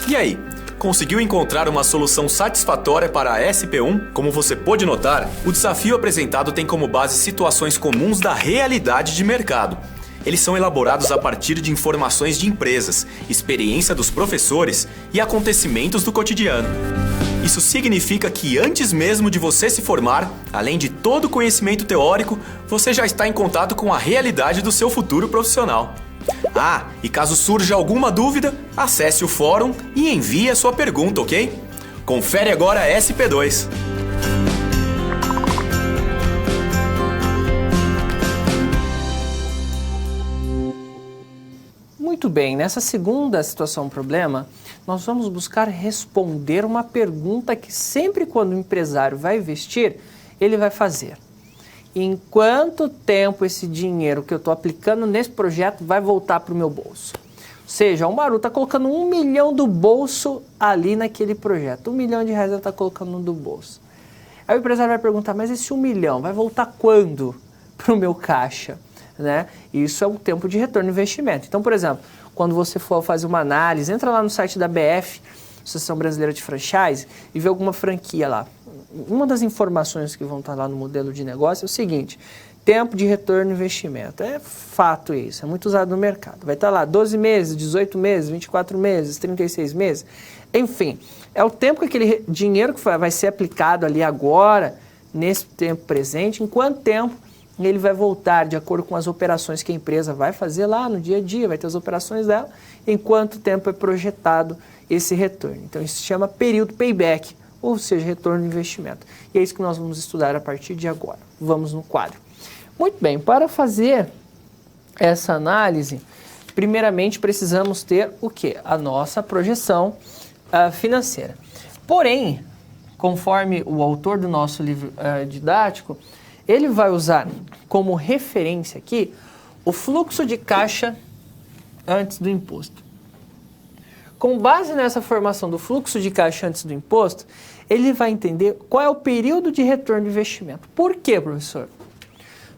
E aí? Conseguiu encontrar uma solução satisfatória para a SP1? Como você pôde notar, o desafio apresentado tem como base situações comuns da realidade de mercado. Eles são elaborados a partir de informações de empresas, experiência dos professores e acontecimentos do cotidiano. Isso significa que antes mesmo de você se formar, além de todo o conhecimento teórico, você já está em contato com a realidade do seu futuro profissional. Ah, e caso surja alguma dúvida, acesse o fórum e envie a sua pergunta, ok? Confere agora a SP2. Muito bem, nessa segunda situação problema, nós vamos buscar responder uma pergunta que sempre quando o empresário vai investir, ele vai fazer. em quanto tempo esse dinheiro que eu estou aplicando nesse projeto vai voltar para o meu bolso. Ou seja, o Maru está colocando 1 milhão do bolso ali naquele projeto. 1 milhão de reais ele está colocando do bolso. Aí o empresário vai perguntar, mas esse 1 milhão vai voltar quando para o meu caixa? Né? Isso é o tempo de retorno do investimento. Então, por exemplo, quando você for fazer uma análise, entra lá no site da BF, Associação Brasileira de Franchise, e vê alguma franquia lá. Uma das informações que vão estar lá no modelo de negócio é o seguinte: tempo de retorno do investimento. É fato isso, é muito usado no mercado. Vai estar lá 12 meses, 18 meses, 24 meses, 36 meses. Enfim, é o tempo que aquele dinheiro que vai ser aplicado ali agora, nesse tempo presente, em quanto tempo ele vai voltar de acordo com as operações que a empresa vai fazer lá no dia a dia, vai ter as operações dela, em quanto tempo é projetado esse retorno. Então isso se chama período payback, ou seja, retorno de investimento. E é isso que nós vamos estudar a partir de agora. Vamos no quadro. Muito bem, para fazer essa análise, primeiramente precisamos ter o quê? A nossa projeção financeira. Porém, conforme o autor do nosso livro didático, ele vai usar como referência aqui o fluxo de caixa antes do imposto. Com base nessa formação do fluxo de caixa antes do imposto, ele vai entender qual é o período de retorno de investimento. Por quê, professor?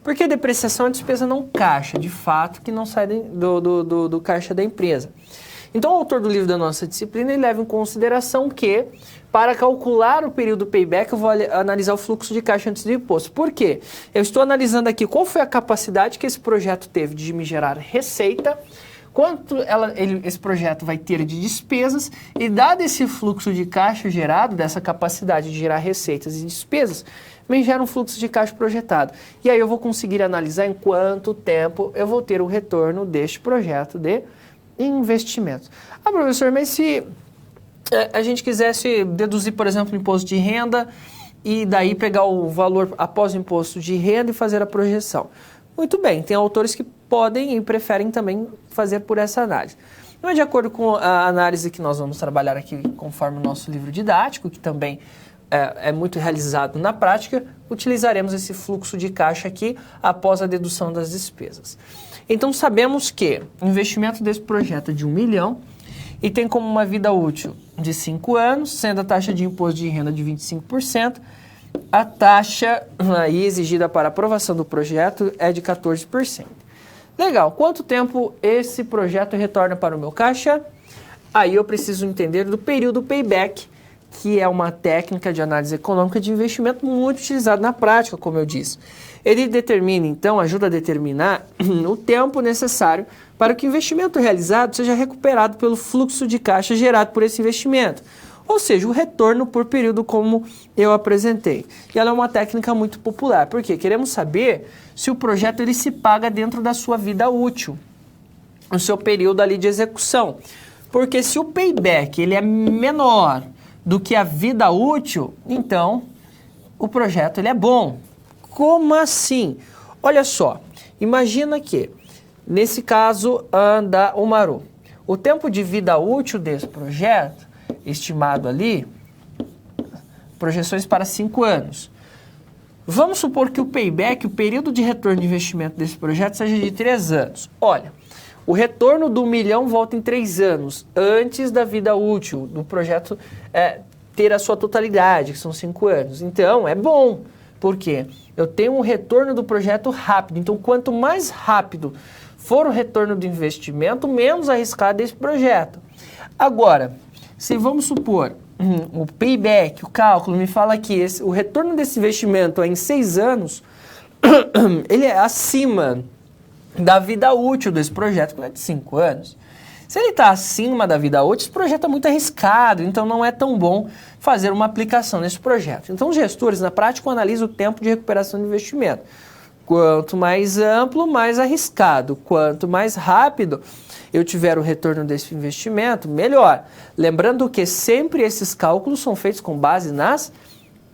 Porque a depreciação é despesa não caixa, de fato, que não sai do caixa da empresa. Então, o autor do livro da nossa disciplina, ele leva em consideração que, para calcular o período payback, eu vou analisar o fluxo de caixa antes do imposto. Por quê? Eu estou analisando aqui qual foi a capacidade que esse projeto teve de me gerar receita, quanto esse projeto vai ter de despesas, e dado esse fluxo de caixa gerado, dessa capacidade de gerar receitas e despesas, me gera um fluxo de caixa projetado. E aí eu vou conseguir analisar em quanto tempo eu vou ter o retorno deste projeto de investimentos. Ah, professor, mas se a gente quisesse deduzir, por exemplo, o imposto de renda e daí pegar o valor após o imposto de renda e fazer a projeção. Muito bem, tem autores que podem e preferem também fazer por essa análise. Mas de acordo com a análise que nós vamos trabalhar aqui, conforme o nosso livro didático, que também é muito realizado na prática, utilizaremos esse fluxo de caixa aqui após a dedução das despesas. Então sabemos que o investimento desse projeto é de 1 milhão e tem como uma vida útil de 5 anos, sendo a taxa de imposto de renda de 25%, a taxa aí exigida para aprovação do projeto é de 14%. Legal, quanto tempo esse projeto retorna para o meu caixa? Aí eu preciso entender do período payback, que é uma técnica de análise econômica de investimento muito utilizada na prática, como eu disse. Ele determina, então, ajuda a determinar o tempo necessário para que o investimento realizado seja recuperado pelo fluxo de caixa gerado por esse investimento. Ou seja, o retorno por período como eu apresentei. E ela é uma técnica muito popular, porque queremos saber se o projeto ele se paga dentro da sua vida útil, no seu período ali de execução. Porque se o payback ele é menor do que a vida útil, então o projeto ele é bom. Como assim? Olha só, imagina que, nesse caso, anda o Maru. O tempo de vida útil desse projeto, estimado ali, projeções para 5 anos. Vamos supor que o payback, o período de retorno de investimento desse projeto, seja de 3 anos. Olha, o retorno do 1 milhão volta em 3 anos, antes da vida útil do projeto ter a sua totalidade, que são 5 anos. Então, é bom. Por quê? Eu tenho um retorno do projeto rápido. Então, quanto mais rápido for o retorno do investimento, menos arriscado é esse projeto. Agora, se vamos supor, o payback, o cálculo, me fala que o retorno desse investimento é em 6 anos, ele é acima da vida útil desse projeto, que é de 5 anos. Se ele está acima da vida útil, esse projeto é muito arriscado, então não é tão bom fazer uma aplicação nesse projeto. Então, os gestores, na prática, analisam o tempo de recuperação do investimento. Quanto mais amplo, mais arriscado. Quanto mais rápido eu tiver o retorno desse investimento, melhor. Lembrando que sempre esses cálculos são feitos com base nas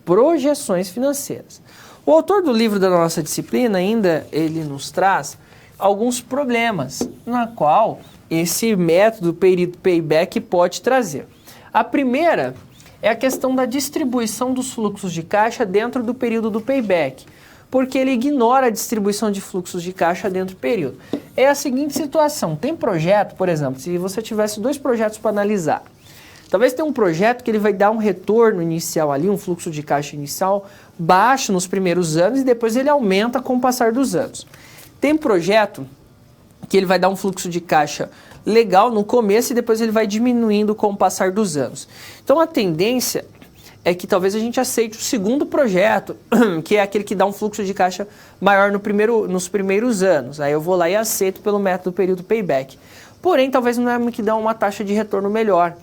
projeções financeiras. O autor do livro da nossa disciplina ainda, ele nos traz alguns problemas, na qual esse método período payback pode trazer. A primeira é a questão da distribuição dos fluxos de caixa dentro do período do payback. porque ele ignora a distribuição de fluxos de caixa dentro do período. É a seguinte situação, tem projeto, por exemplo, se você tivesse 2 projetos para analisar, talvez tenha um projeto que ele vai dar um retorno inicial ali, um fluxo de caixa inicial baixo nos primeiros anos e depois ele aumenta com o passar dos anos. Tem projeto que ele vai dar um fluxo de caixa legal no começo e depois ele vai diminuindo com o passar dos anos. Então a tendência é que talvez a gente aceite o segundo projeto, que é aquele que dá um fluxo de caixa maior nos primeiros anos. Aí eu vou lá e aceito pelo método período payback. Porém, talvez não é o que dá uma taxa de retorno melhor.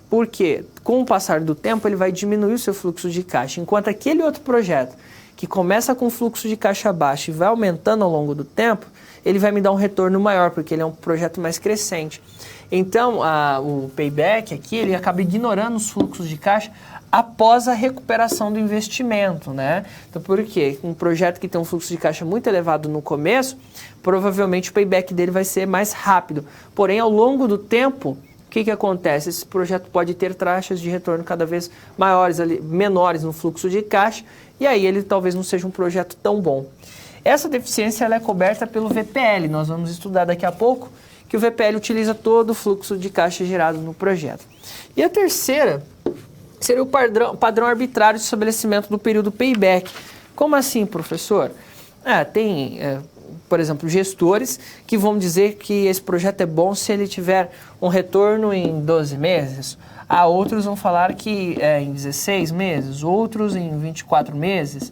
Porque com o passar do tempo ele vai diminuir o seu fluxo de caixa, enquanto aquele outro projeto que começa com fluxo de caixa baixo e vai aumentando ao longo do tempo, ele vai me dar um retorno maior, porque ele é um projeto mais crescente. Então, o payback aqui, ele acaba ignorando os fluxos de caixa após a recuperação do investimento, né? Então, por quê? Um projeto que tem um fluxo de caixa muito elevado no começo, provavelmente o payback dele vai ser mais rápido. Porém, ao longo do tempo, o que acontece? Esse projeto pode ter taxas de retorno cada vez menores no fluxo de caixa, e aí ele talvez não seja um projeto tão bom. Essa deficiência ela é coberta pelo VPL, nós vamos estudar daqui a pouco, que o VPL utiliza todo o fluxo de caixa gerado no projeto. E a terceira seria o padrão arbitrário de estabelecimento do período payback. Como assim, professor? Por exemplo, gestores que vão dizer que esse projeto é bom se ele tiver um retorno em 12 meses. Outros vão falar que é em 16 meses, outros em 24 meses,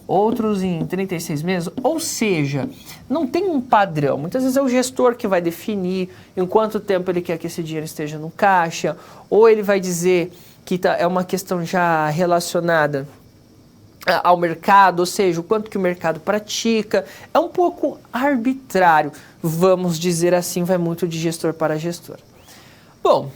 outros em 36 meses. Ou seja, não tem um padrão. Muitas vezes é o gestor que vai definir em quanto tempo ele quer que esse dinheiro esteja no caixa, ou ele vai dizer que é uma questão já relacionada ao mercado, ou seja, o quanto que o mercado pratica. É um pouco arbitrário, vamos dizer assim, vai muito de gestor para gestor. Bom,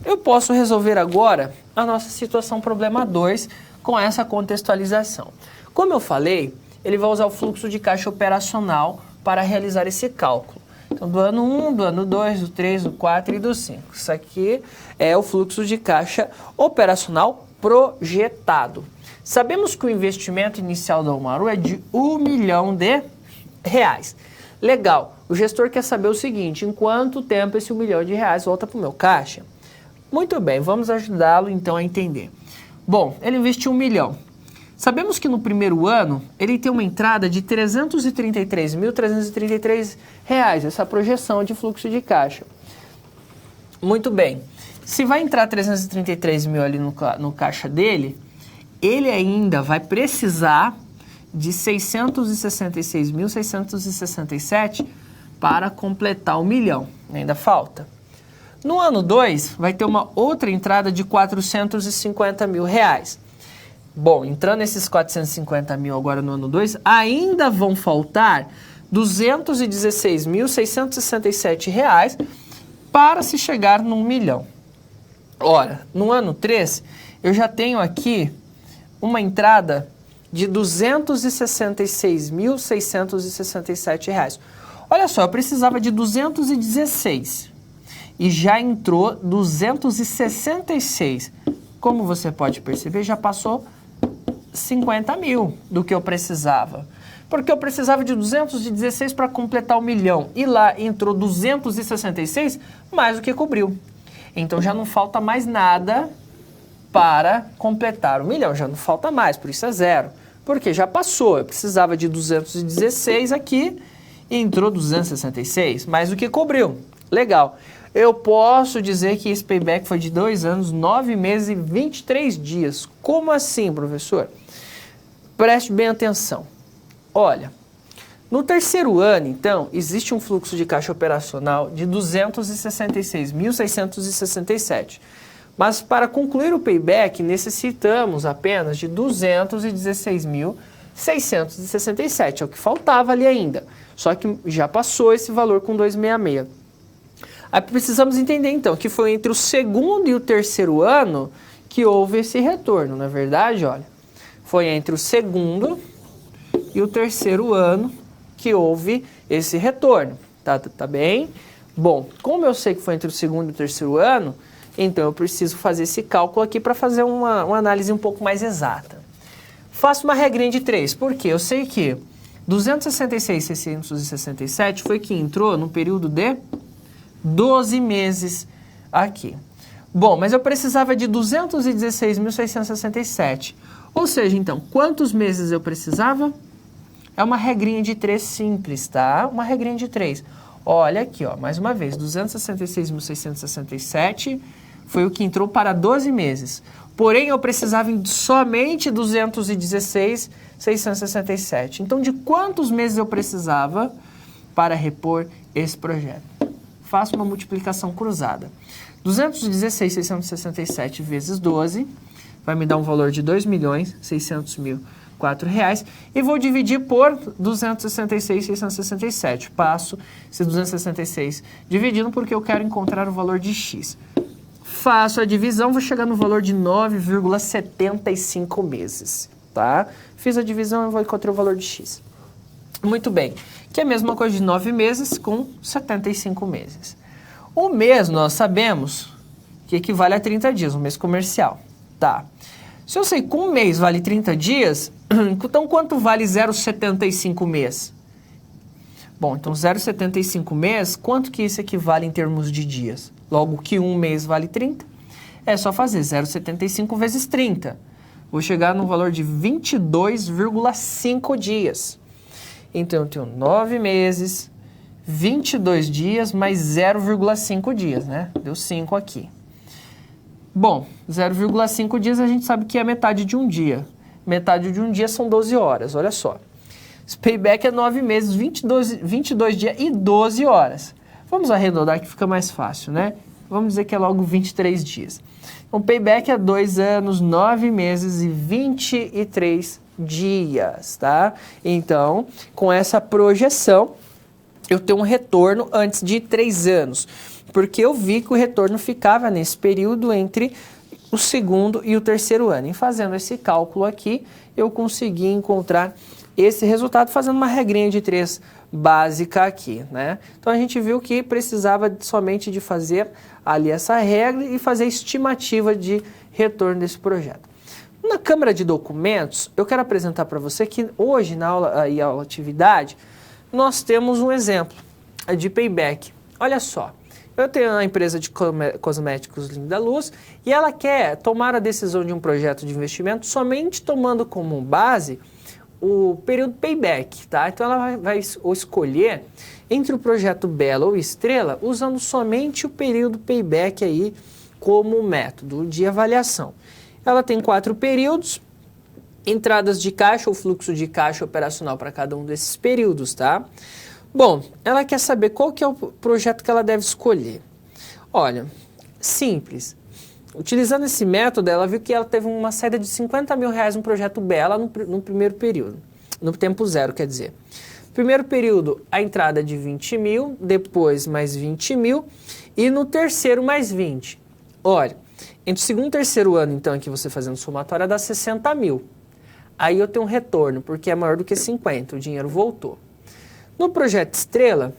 eu posso resolver agora a nossa situação problema 2 com essa contextualização. Como eu falei, ele vai usar o fluxo de caixa operacional para realizar esse cálculo. Então, do ano 1, do ano 2, do 3, do 4 e do 5. Isso aqui é o fluxo de caixa operacional projetado. Sabemos que o investimento inicial da Umaru é de R$1 milhão. Legal, o gestor quer saber o seguinte, em quanto tempo esse R$1 milhão volta para o meu caixa? Muito bem, vamos ajudá-lo então a entender. Bom, ele investiu R$1 milhão. Sabemos que no primeiro ano ele tem uma entrada de R$ 333.333, essa projeção de fluxo de caixa. Muito bem, se vai entrar 333 mil ali no caixa dele, ele ainda vai precisar de 666.667 para completar o milhão. Ainda falta. No ano 2, vai ter uma outra entrada de R$450 mil. Bom, entrando esses 450 mil agora no ano 2, ainda vão faltar R$ 216.667 para se chegar no 1 milhão. Ora, no ano 3, eu já tenho aqui uma entrada de R$ 266.667. Olha só, eu precisava de 216 e já entrou 266. Como você pode perceber, já passou 50 mil do que eu precisava. Porque eu precisava de 216 para completar o milhão e lá entrou 266, mais do que cobriu. Então já não falta mais nada para completar o milhão, já não falta mais, por isso é zero. Porque já passou, eu precisava de 216 aqui e entrou 266, mais do que cobriu. Legal. Eu posso dizer que esse payback foi de 2 anos, 9 meses e 23 dias. Como assim, professor? Preste bem atenção. Olha, no terceiro ano, então, existe um fluxo de caixa operacional de 266.667. Mas para concluir o payback, necessitamos apenas de 216.667. É o que faltava ali ainda. Só que já passou esse valor com 266. Aí precisamos entender, então, que foi entre o segundo e o terceiro ano que houve esse retorno. Na verdade, olha, foi entre o segundo e o terceiro ano que houve esse retorno. Tá bem? Bom, como eu sei que foi entre o segundo e o terceiro ano, então eu preciso fazer esse cálculo aqui para fazer uma análise um pouco mais exata. Faço uma regrinha de 3, porque eu sei que 266.667 foi que entrou no período de 12 meses aqui. Bom, mas eu precisava de 216.667. Ou seja, então, quantos meses eu precisava? É uma regrinha de 3 simples, tá? Uma regrinha de 3. Olha aqui, ó, mais uma vez, 266.667 foi o que entrou para 12 meses. Porém, eu precisava de somente 216.667. Então, de quantos meses eu precisava para repor esse projeto? Faço uma multiplicação cruzada. 216.667 vezes 12 vai me dar um valor de R$ 2.600.004 e vou dividir por 266.667. Passo esse 266 dividindo porque eu quero encontrar o valor de x. Faço a divisão, vou chegar no valor de 9,75 meses, tá? Fiz a divisão e vou encontrar o valor de x. Muito bem, que é a mesma coisa de 9 meses com 75 meses. O mês, nós sabemos que equivale a 30 dias, um mês comercial, tá? Se eu sei que um mês vale 30 dias, então quanto vale 0,75 mês? Bom, então 0,75 mês, quanto que isso equivale em termos de dias? Logo que um mês vale 30, é só fazer 0,75 vezes 30. Vou chegar no valor de 22,5 dias. Então, eu tenho 9 meses, 22 dias, mais 0,5 dias, né? Deu 5 aqui. Bom, 0,5 dias a gente sabe que é metade de um dia. Metade de um dia são 12 horas, olha só. Esse payback é 9 meses, 22 dias e 12 horas. Vamos arredondar que fica mais fácil, né? Vamos dizer que é logo 23 dias. Então, payback é 2 anos, 9 meses e 23 dias, tá? Então, com essa projeção, eu tenho um retorno antes de 3 anos. Porque eu vi que o retorno ficava nesse período entre o segundo e o terceiro ano. E fazendo esse cálculo aqui, eu consegui encontrar esse resultado fazendo uma regrinha de 3 básica aqui, né? Então, a gente viu que precisava somente de fazer ali essa regra e fazer a estimativa de retorno desse projeto. Na Câmara de Documentos, eu quero apresentar para você que hoje, na aula e aula atividade, nós temos um exemplo de payback. Olha só, eu tenho uma empresa de cosméticos Linda Luz e ela quer tomar a decisão de um projeto de investimento somente tomando como base o período payback, tá? Então ela vai escolher entre o projeto Bela ou Estrela usando somente o período payback aí como método de avaliação. Ela tem 4 períodos, entradas de caixa ou fluxo de caixa operacional para cada um desses períodos, tá? Bom, ela quer saber qual que é o projeto que ela deve escolher. Olha, simples. Utilizando esse método, ela viu que ela teve uma saída de R$50 mil no projeto Bela no primeiro período, no tempo zero, quer dizer. Primeiro período, a entrada de 20 mil, depois mais 20 mil e no terceiro mais 20. Olha, entre o segundo e terceiro ano, então, aqui você fazendo somatória, dá 60 mil. Aí eu tenho um retorno, porque é maior do que 50, o dinheiro voltou. No projeto Estrela,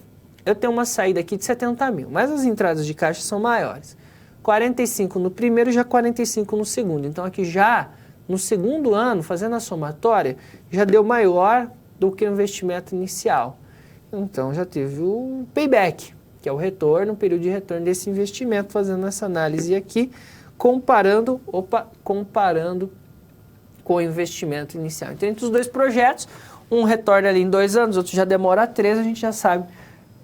eu tenho uma saída aqui de 70 mil, mas as entradas de caixa são maiores. 45 no primeiro e já 45 no segundo. Então, aqui já no segundo ano, fazendo a somatória, já deu maior do que o investimento inicial. Então, já teve o payback, que é o retorno, o período de retorno desse investimento, fazendo essa análise aqui, comparando com o investimento inicial. Então, entre os dois projetos, um retorna ali em 2 anos, outro já demora 3, a gente já sabe,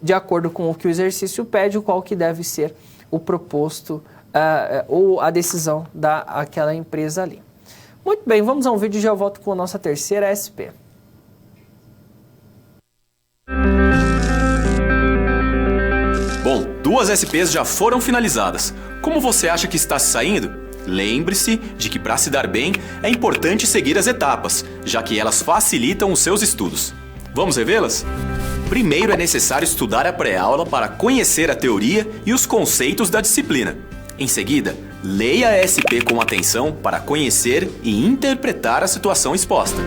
de acordo com o que o exercício pede, qual que deve ser o proposto ou a decisão daquela empresa ali. Muito bem, vamos a um vídeo e já volto com a nossa terceira SP. Bom, 2 SPs já foram finalizadas. Como você acha que está se saindo? Lembre-se de que para se dar bem é importante seguir as etapas, já que elas facilitam os seus estudos. Vamos revê-las? Primeiro é necessário estudar a pré-aula para conhecer a teoria e os conceitos da disciplina. Em seguida, leia a SP com atenção para conhecer e interpretar a situação exposta.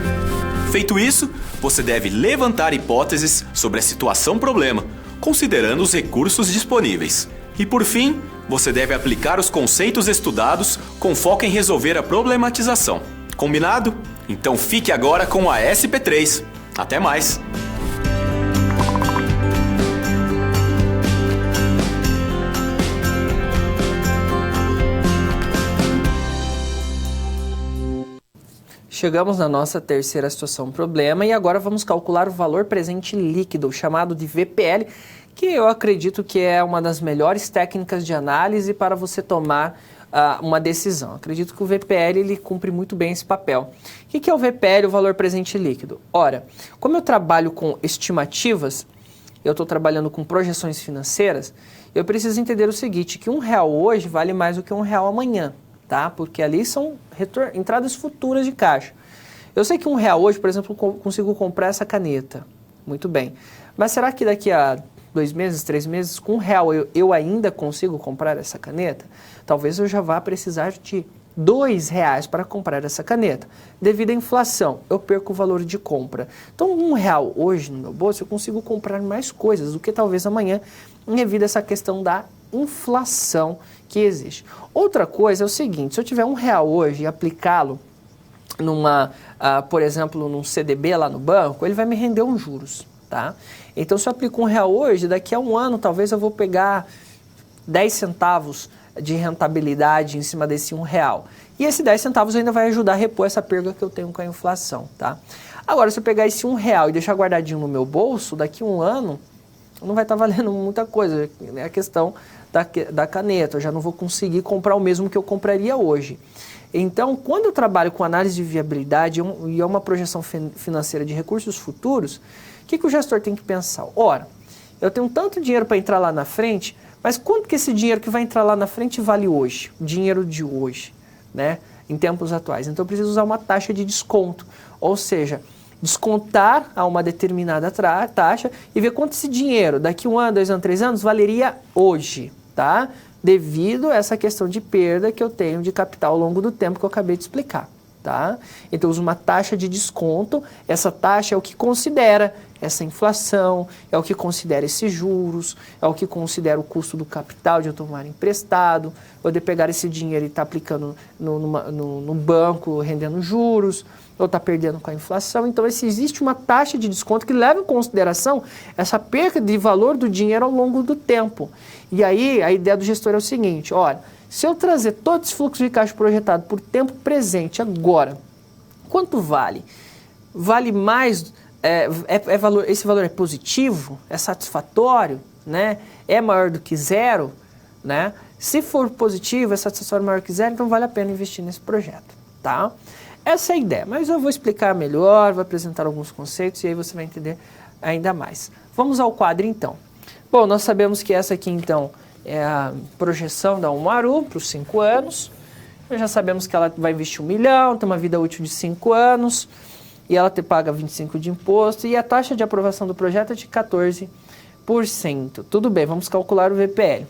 Feito isso, você deve levantar hipóteses sobre a situação-problema, considerando os recursos disponíveis. E por fim, você deve aplicar os conceitos estudados com foco em resolver a problematização. Combinado? Então fique agora com a SP3. Até mais! Chegamos na nossa terceira situação problema e agora vamos calcular o valor presente líquido, chamado de VPL, que eu acredito que é uma das melhores técnicas de análise para você tomar uma decisão. Acredito que o VPL ele cumpre muito bem esse papel. O que é o VPL, o valor presente líquido? Ora, como eu trabalho com estimativas, eu estou trabalhando com projeções financeiras, eu preciso entender o seguinte, que R$1 hoje vale mais do que R$1 amanhã. Tá? Porque ali são entradas futuras de caixa. Eu sei que R$1 hoje, por exemplo, consigo comprar essa caneta. Muito bem. Mas será que daqui a 2 meses, 3 meses, com R$1 eu ainda consigo comprar essa caneta? Talvez eu já vá precisar de R$2 para comprar essa caneta. Devido à inflação, eu perco o valor de compra. Então, R$1 hoje no meu bolso, eu consigo comprar mais coisas do que talvez amanhã, devido a essa questão da inflação que existe. Outra coisa é o seguinte, se eu tiver R$1 hoje e aplicá-lo por exemplo, num CDB lá no banco, ele vai me render uns juros, tá? Então, se eu aplico R$1 hoje, daqui a um ano, talvez eu vou pegar 10 centavos de rentabilidade em cima desse R$1. E esse 10 centavos ainda vai ajudar a repor essa perda que eu tenho com a inflação, tá? Agora, se eu pegar esse R$1 e deixar guardadinho no meu bolso, daqui a um ano, não vai estar valendo muita coisa. É a questão da caneta, eu já não vou conseguir comprar o mesmo que eu compraria hoje. Então, quando eu trabalho com análise de viabilidade e é uma projeção financeira de recursos futuros, o que o gestor tem que pensar? Ora, eu tenho tanto dinheiro para entrar lá na frente, mas quanto que esse dinheiro que vai entrar lá na frente vale hoje? O dinheiro de hoje, né? Em tempos atuais. Então, eu preciso usar uma taxa de desconto, ou seja, descontar a uma determinada taxa e ver quanto esse dinheiro, daqui 1 ano, 2 anos, 3 anos, valeria hoje, tá? Devido a essa questão de perda que eu tenho de capital ao longo do tempo que eu acabei de explicar, tá? Então, eu uso uma taxa de desconto, essa taxa é o que considera essa inflação, é o que considera esses juros, é o que considera o custo do capital de eu tomar emprestado, ou de pegar esse dinheiro e estar aplicando no banco, rendendo juros, ou está perdendo com a inflação. Então, existe uma taxa de desconto que leva em consideração essa perda de valor do dinheiro ao longo do tempo. E aí, a ideia do gestor é o seguinte, olha, se eu trazer todo esse fluxo de caixa projetado por tempo presente agora, quanto vale? Vale mais, esse valor é positivo? É satisfatório? Né? É maior do que zero? Né? Se for positivo, é satisfatório maior que zero, então vale a pena investir nesse projeto, tá? Essa é a ideia, mas eu vou explicar melhor, vou apresentar alguns conceitos e aí você vai entender ainda mais. Vamos ao quadro então. Bom, nós sabemos que essa aqui então é a projeção da Umaru para os 5 anos. Nós já sabemos que ela vai investir 1 milhão, tem uma vida útil de 5 anos e ela paga 25% de imposto e a taxa de aprovação do projeto é de 14%. Tudo bem, vamos calcular o VPL.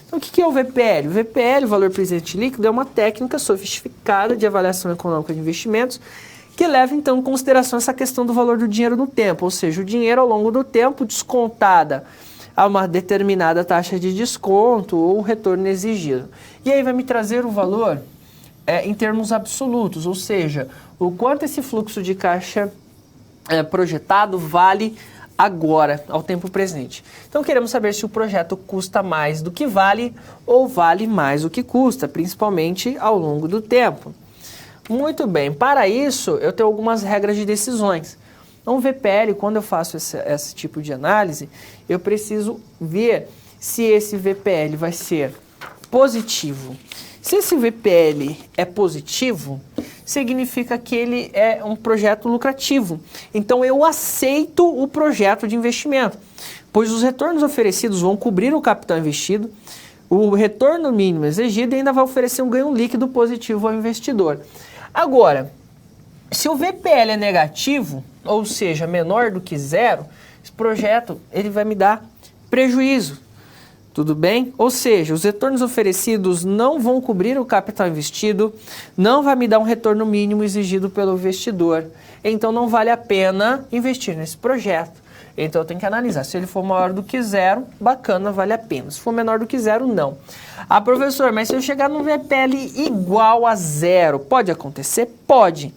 Então, o que é o VPL? O VPL, o valor presente líquido, é uma técnica sofisticada de avaliação econômica de investimentos que leva, então, em consideração essa questão do valor do dinheiro no tempo, ou seja, o dinheiro ao longo do tempo descontada a uma determinada taxa de desconto ou o retorno exigido. E aí vai me trazer o valor em termos absolutos, ou seja, o quanto esse fluxo de caixa projetado vale agora, ao tempo presente. Então, queremos saber se o projeto custa mais do que vale ou vale mais do que custa, principalmente ao longo do tempo. Muito bem, para isso, eu tenho algumas regras de decisões. Então, o VPL, quando eu faço esse tipo de análise, eu preciso ver se esse VPL vai ser positivo. Se esse VPL é positivo, significa que ele é um projeto lucrativo. Então, eu aceito o projeto de investimento, pois os retornos oferecidos vão cobrir o capital investido, o retorno mínimo exigido e ainda vai oferecer um ganho líquido positivo ao investidor. Agora, se o VPL é negativo, ou seja, menor do que zero, esse projeto ele vai me dar prejuízo. Tudo bem? Ou seja, os retornos oferecidos não vão cobrir o capital investido, não vai me dar um retorno mínimo exigido pelo investidor. Então, não vale a pena investir nesse projeto. Então, eu tenho que analisar. Se ele for maior do que zero, bacana, vale a pena. Se for menor do que zero, não. Ah, professor, mas se eu chegar no VPL igual a zero, pode acontecer? Pode.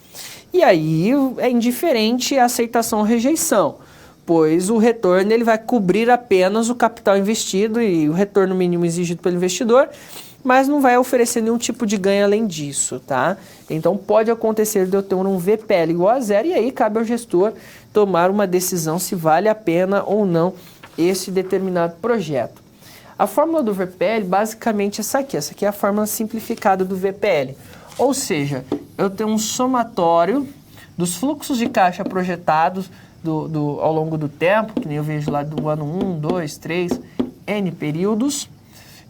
E aí é indiferente a aceitação ou rejeição, pois o retorno ele vai cobrir apenas o capital investido e o retorno mínimo exigido pelo investidor, mas não vai oferecer nenhum tipo de ganho além disso, tá? Então pode acontecer de eu ter um VPL igual a zero e aí cabe ao gestor tomar uma decisão se vale a pena ou não esse determinado projeto. A fórmula do VPL basicamente é essa aqui é a fórmula simplificada do VPL. Ou seja, eu tenho um somatório dos fluxos de caixa projetados ao longo do tempo, que nem eu vejo lá do ano 1, 2, 3, N períodos,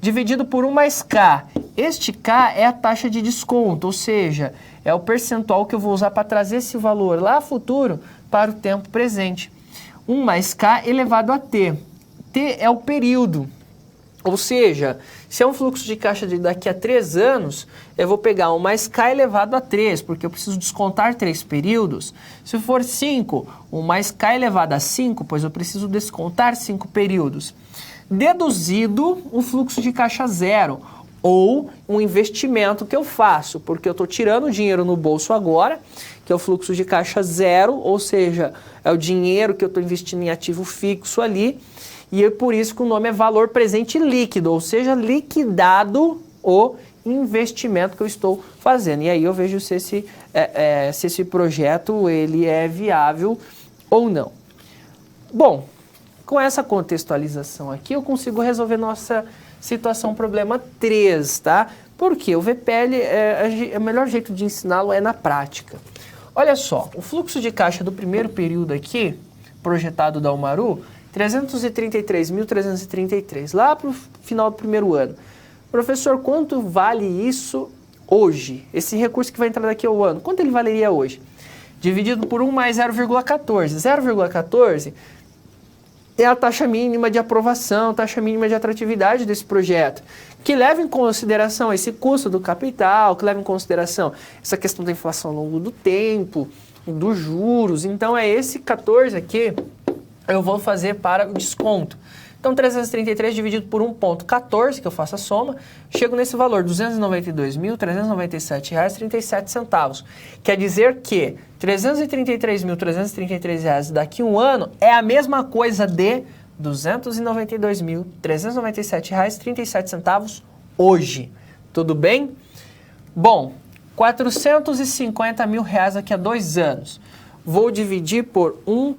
dividido por 1 mais K. Este K é a taxa de desconto, ou seja, é o percentual que eu vou usar para trazer esse valor lá futuro para o tempo presente. 1 mais K elevado a T. T é o período. Ou seja, se é um fluxo de caixa de daqui a 3 anos, eu vou pegar 1 mais K elevado a 3, porque eu preciso descontar 3 períodos. Se for 5, 1 mais K elevado a 5, pois eu preciso descontar 5 períodos. Deduzido um fluxo de caixa zero, ou um investimento que eu faço, porque eu estou tirando o dinheiro no bolso agora, que é o fluxo de caixa zero, ou seja, é o dinheiro que eu estou investindo em ativo fixo ali, e é por isso que o nome é valor presente líquido, ou seja, liquidado o investimento que eu estou fazendo. E aí eu vejo se esse projeto ele é viável ou não. Bom, com essa contextualização aqui, eu consigo resolver nossa situação problema 3, tá? Porque o VPL, o melhor jeito de ensiná-lo é na prática. Olha só, o fluxo de caixa do primeiro período aqui, projetado da Umaru, 333.333, lá para o final do primeiro ano. Professor, quanto vale isso hoje? Esse recurso que vai entrar daqui ao ano, quanto ele valeria hoje? Dividido por 1 mais 0,14. 0,14 é a taxa mínima de aprovação, taxa mínima de atratividade desse projeto, que leva em consideração esse custo do capital, que leva em consideração essa questão da inflação ao longo do tempo, dos juros. Então é esse 14 aqui eu vou fazer para o desconto. Então 333 dividido por 1,14, que eu faço a soma, chego nesse valor, R$ 292.397,37. Quer dizer que R$ 333.333 daqui a um ano é a mesma coisa de R$ 292.397,37 hoje. Tudo bem? Bom, R$ 450 mil daqui a 2 anos. Vou dividir por 1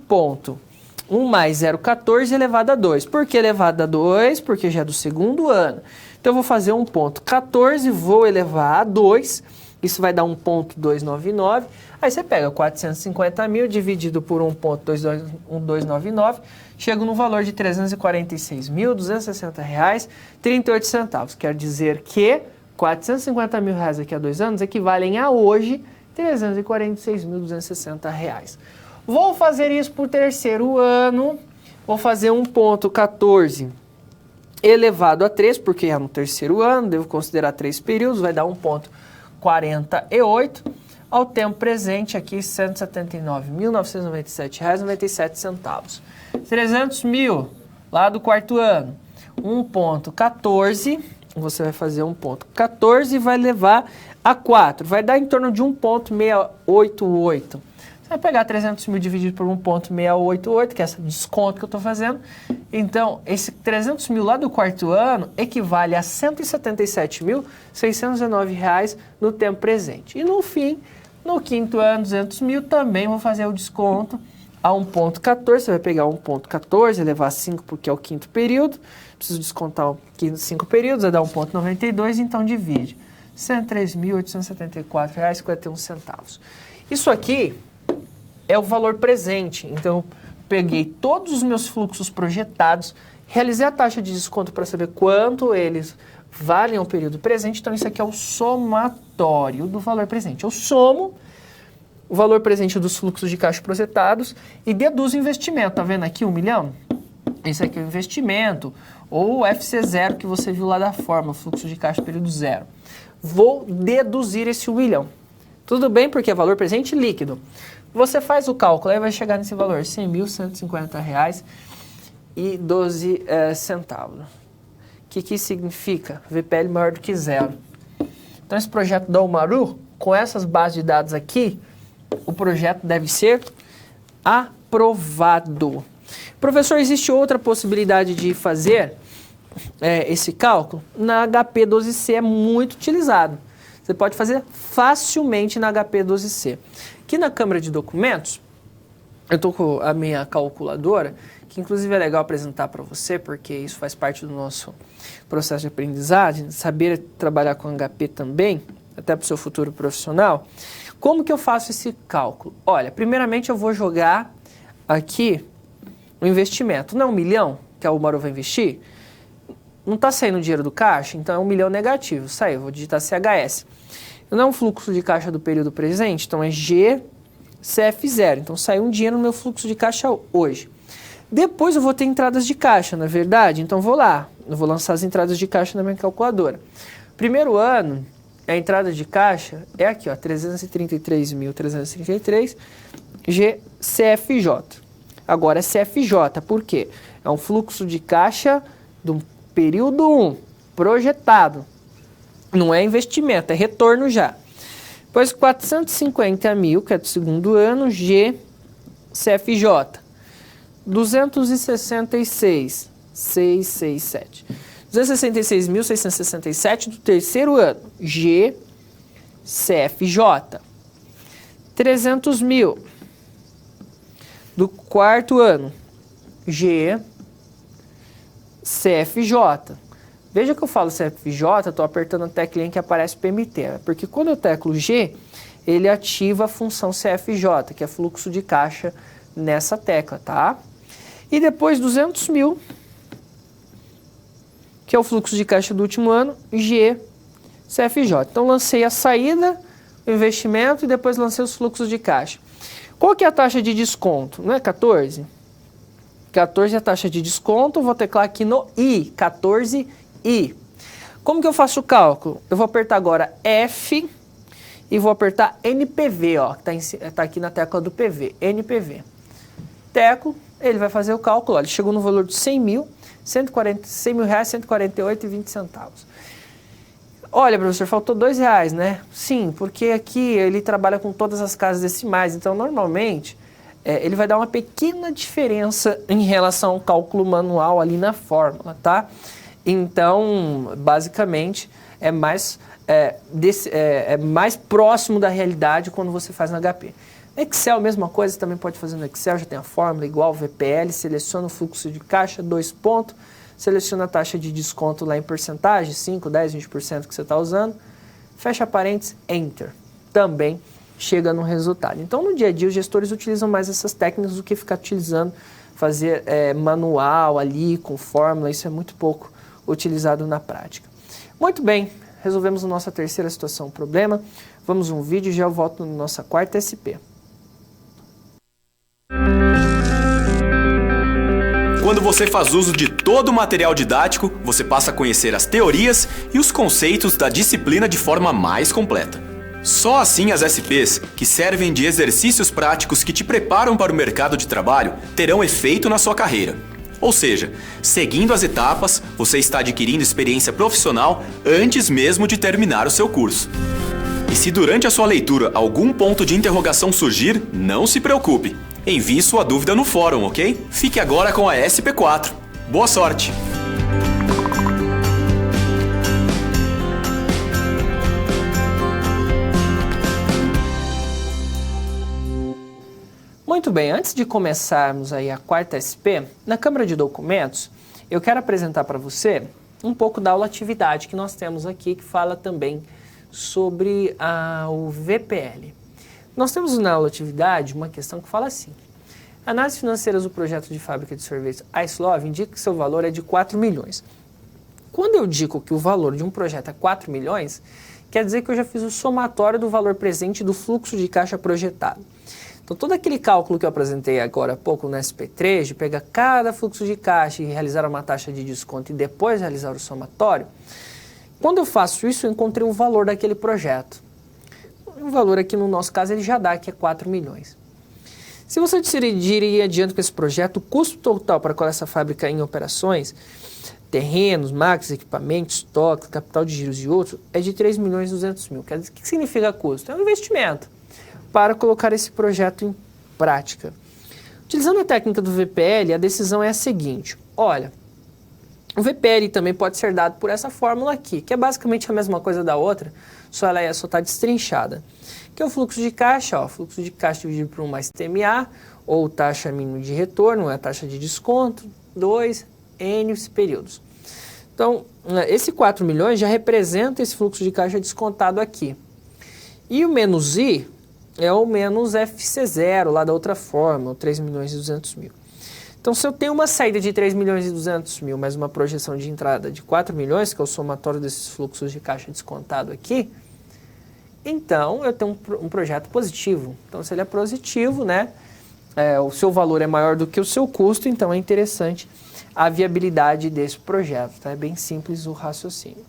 mais 0,14 elevado a 2. Por que elevado a 2? Porque já é do segundo ano. Então, eu vou fazer 1,14, vou elevar a 2. Isso vai dar 1,299. Aí você pega 450 mil dividido por 1,299. Chego no valor de R$ 346.260,38. Quer dizer que R$ 450 mil daqui a 2 anos equivalem a hoje R$ 346.260. Vou fazer isso por terceiro ano, vou fazer 1,14 elevado a 3, porque é no terceiro ano, devo considerar 3 períodos, vai dar 1,48. Ao tempo presente aqui, R$ 179.997,97. 300 mil lá do quarto ano, 1,14, você vai fazer 1,14 e vai levar a 4, vai dar em torno de 1,688. Vai pegar 300 mil dividido por 1,688, que é esse desconto que eu estou fazendo. Então, esse 300 mil lá do quarto ano equivale a R$ 177.619 no tempo presente. E no fim, no quinto ano, 200 mil, também vou fazer o desconto a 1,14. Você vai pegar 1,14, elevar a 5, porque é o quinto período. Preciso descontar os 5 períodos, vai dar 1,92, então divide. R$ 103.874,51. Isso aqui é o valor presente. Então, eu peguei todos os meus fluxos projetados, realizei a taxa de desconto para saber quanto eles valem ao período presente. Então, isso aqui é o somatório do valor presente. Eu somo o valor presente dos fluxos de caixa projetados e deduzo o investimento. Tá vendo aqui 1 milhão? Esse aqui é o investimento, ou o FC0 que você viu lá da fórmula, fluxo de caixa período zero. Vou deduzir esse 1 milhão. Tudo bem, porque é valor presente líquido. Você faz o cálculo, aí vai chegar nesse valor, R$ 100.150,12. O que significa? VPL maior do que zero. Então, esse projeto da Umaru, com essas bases de dados aqui, o projeto deve ser aprovado. Professor, existe outra possibilidade de fazer esse cálculo? Na HP 12C é muito utilizado. Você pode fazer facilmente na HP 12C. Aqui na Câmara de Documentos, eu estou com a minha calculadora, que inclusive é legal apresentar para você, porque isso faz parte do nosso processo de aprendizagem, saber trabalhar com HP também, até para o seu futuro profissional. Como que eu faço esse cálculo? Olha, primeiramente eu vou jogar aqui o investimento. Não é 1 milhão que a Umaru vai investir? Não está saindo dinheiro do caixa? Então é 1 milhão negativo. Saiu, vou digitar CHS. Não é um fluxo de caixa do período presente? Então é GCF0. Então saiu um dinheiro no meu fluxo de caixa hoje. Depois eu vou ter entradas de caixa, não é verdade? Então vou lá, eu vou lançar as entradas de caixa na minha calculadora. Primeiro ano, a entrada de caixa é aqui, ó, 333.333 GCFJ. Agora é CFJ, por quê? É um fluxo de caixa do período 1, projetado. Não é investimento, é retorno já. Depois 450 mil, que é do segundo ano, GCFJ. 266.667. 266.667 do terceiro ano, GCFJ. 300 mil do quarto ano, GCFJ. Veja que eu falo CFJ, estou apertando a teclinha que aparece PMT, porque quando eu teclo G, ele ativa a função CFJ, que é fluxo de caixa nessa tecla, tá? E depois 200 mil, que é o fluxo de caixa do último ano, GCFJ. Então lancei a saída, o investimento e depois lancei os fluxos de caixa. Qual que é a taxa de desconto? Não é 14? 14 é a taxa de desconto, vou teclar aqui no I, 14I. Como que eu faço o cálculo? Eu vou apertar agora F e vou apertar NPV, ó, que tá aqui na tecla do PV, NPV. Teclo, ele vai fazer o cálculo, ó, ele chegou no valor de 100 mil, 100 mil reais, 148,20 centavos. Olha, professor, faltou R$2, né? Sim, porque aqui ele trabalha com todas as casas decimais, então normalmente ele vai dar uma pequena diferença em relação ao cálculo manual ali na fórmula, tá? Então, basicamente, é mais próximo da realidade quando você faz no HP. Excel, mesma coisa, você também pode fazer no Excel, já tem a fórmula igual, VPL, seleciona o fluxo de caixa, 2 pontos, seleciona a taxa de desconto lá em porcentagem, 5, 10, 20% que você está usando, fecha parênteses, Enter. Também chega no resultado. Então, no dia a dia, os gestores utilizam mais essas técnicas do que ficar utilizando, fazer manual ali, com fórmula, isso é muito pouco utilizado na prática. Muito bem, resolvemos a nossa terceira situação, problema. Vamos um vídeo e já volto na nossa quarta SP. Quando você faz uso de todo o material didático, você passa a conhecer as teorias e os conceitos da disciplina de forma mais completa. Só assim as SPs, que servem de exercícios práticos que te preparam para o mercado de trabalho, terão efeito na sua carreira. Ou seja, seguindo as etapas, você está adquirindo experiência profissional antes mesmo de terminar o seu curso. E se durante a sua leitura algum ponto de interrogação surgir, não se preocupe. Envie sua dúvida no fórum, ok? Fique agora com a SP4. Boa sorte! Muito bem, antes de começarmos aí a quarta SP, na Câmara de Documentos, eu quero apresentar para você um pouco da aula atividade que nós temos aqui, que fala também sobre o VPL. Nós temos na aula atividade uma questão que fala assim: análise financeiras do projeto de fábrica de sorvetes Icelove indica que seu valor é de 4 milhões. Quando eu digo que o valor de um projeto é 4 milhões, quer dizer que eu já fiz o somatório do valor presente do fluxo de caixa projetado. Então, todo aquele cálculo que eu apresentei agora há pouco no SP3, de pegar cada fluxo de caixa e realizar uma taxa de desconto e depois realizar o somatório, quando eu faço isso, eu encontrei o valor daquele projeto. O valor aqui, no nosso caso, ele já dá, que é 4 milhões. Se você decidir ir adiante com esse projeto, o custo total para colocar essa fábrica em operações, terrenos, máquinas, equipamentos, estoques, capital de giros e outros, é de 3.200.000. O que significa custo? É um investimento. para colocar esse projeto em prática. Utilizando a técnica do VPL, a decisão é a seguinte: olha, o VPL também pode ser dado por essa fórmula aqui, que é basicamente a mesma coisa da outra, só ela está destrinchada. Que é o fluxo de caixa, fluxo de caixa dividido por 1 mais TMA, ou taxa mínima de retorno, é a taxa de desconto, 2 N períodos. Então, esse 4 milhões já representa esse fluxo de caixa descontado aqui. E o menos I é o menos FC0, lá da outra forma, o 3 milhões e 200 mil. Então, se eu tenho uma saída de 3 milhões e 200 mil, mais uma projeção de entrada de 4 milhões, que é o somatório desses fluxos de caixa descontado aqui, então eu tenho um projeto positivo. Então, se ele é positivo, né, o seu valor é maior do que o seu custo, então é interessante a viabilidade desse projeto. Tá? É bem simples o raciocínio.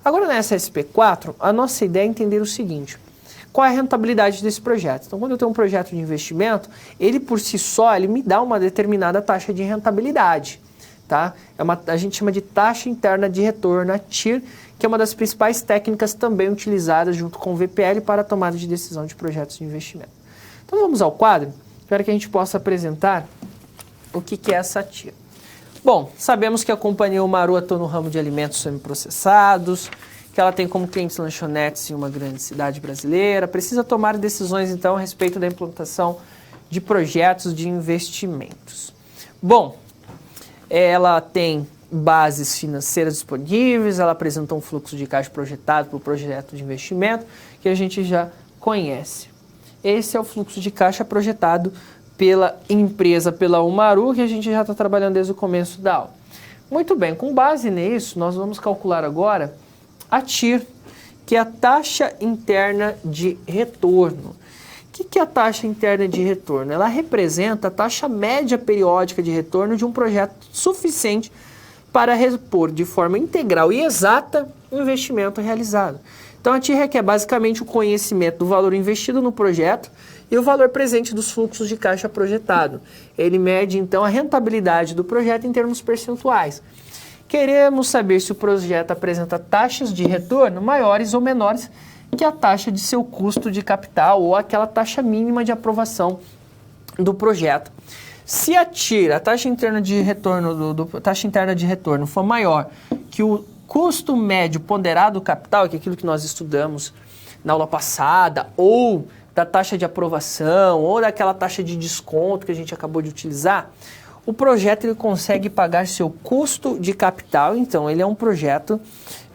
Agora, nessa SP4, a nossa ideia é entender o seguinte: qual é a rentabilidade desse projeto? Então, quando eu tenho um projeto de investimento, ele por si só, ele me dá uma determinada taxa de rentabilidade. Tá? A gente chama de taxa interna de retorno, a TIR, que é uma das principais técnicas também utilizadas junto com o VPL para a tomada de decisão de projetos de investimento. Então, vamos ao quadro, para que a gente possa apresentar o que é essa TIR. Bom, sabemos que a companhia Umaru atua no ramo de alimentos semiprocessados, que ela tem como clientes lanchonetes em uma grande cidade brasileira, precisa tomar decisões, então, a respeito da implantação de projetos de investimentos. Bom, ela tem bases financeiras disponíveis, ela apresenta um fluxo de caixa projetado para o projeto de investimento, que a gente já conhece. Esse é o fluxo de caixa projetado pela empresa, pela Umaru, que a gente já está trabalhando desde o começo da aula. Muito bem, com base nisso, nós vamos calcular agora a TIR, que é a taxa interna de retorno. O que é a taxa interna de retorno? Ela representa a taxa média periódica de retorno de um projeto suficiente para repor de forma integral e exata o investimento realizado. Então, a TIR requer basicamente o conhecimento do valor investido no projeto e o valor presente dos fluxos de caixa projetado. Ele mede, então, a rentabilidade do projeto em termos percentuais. Queremos saber se o projeto apresenta taxas de retorno maiores ou menores que a taxa de seu custo de capital ou aquela taxa mínima de aprovação do projeto. Se a TIR, a taxa interna de retorno, taxa interna de retorno for maior que o custo médio ponderado do capital, que é aquilo que nós estudamos na aula passada, ou da taxa de aprovação, ou daquela taxa de desconto que a gente acabou de utilizar, o projeto ele consegue pagar seu custo de capital, então ele é um projeto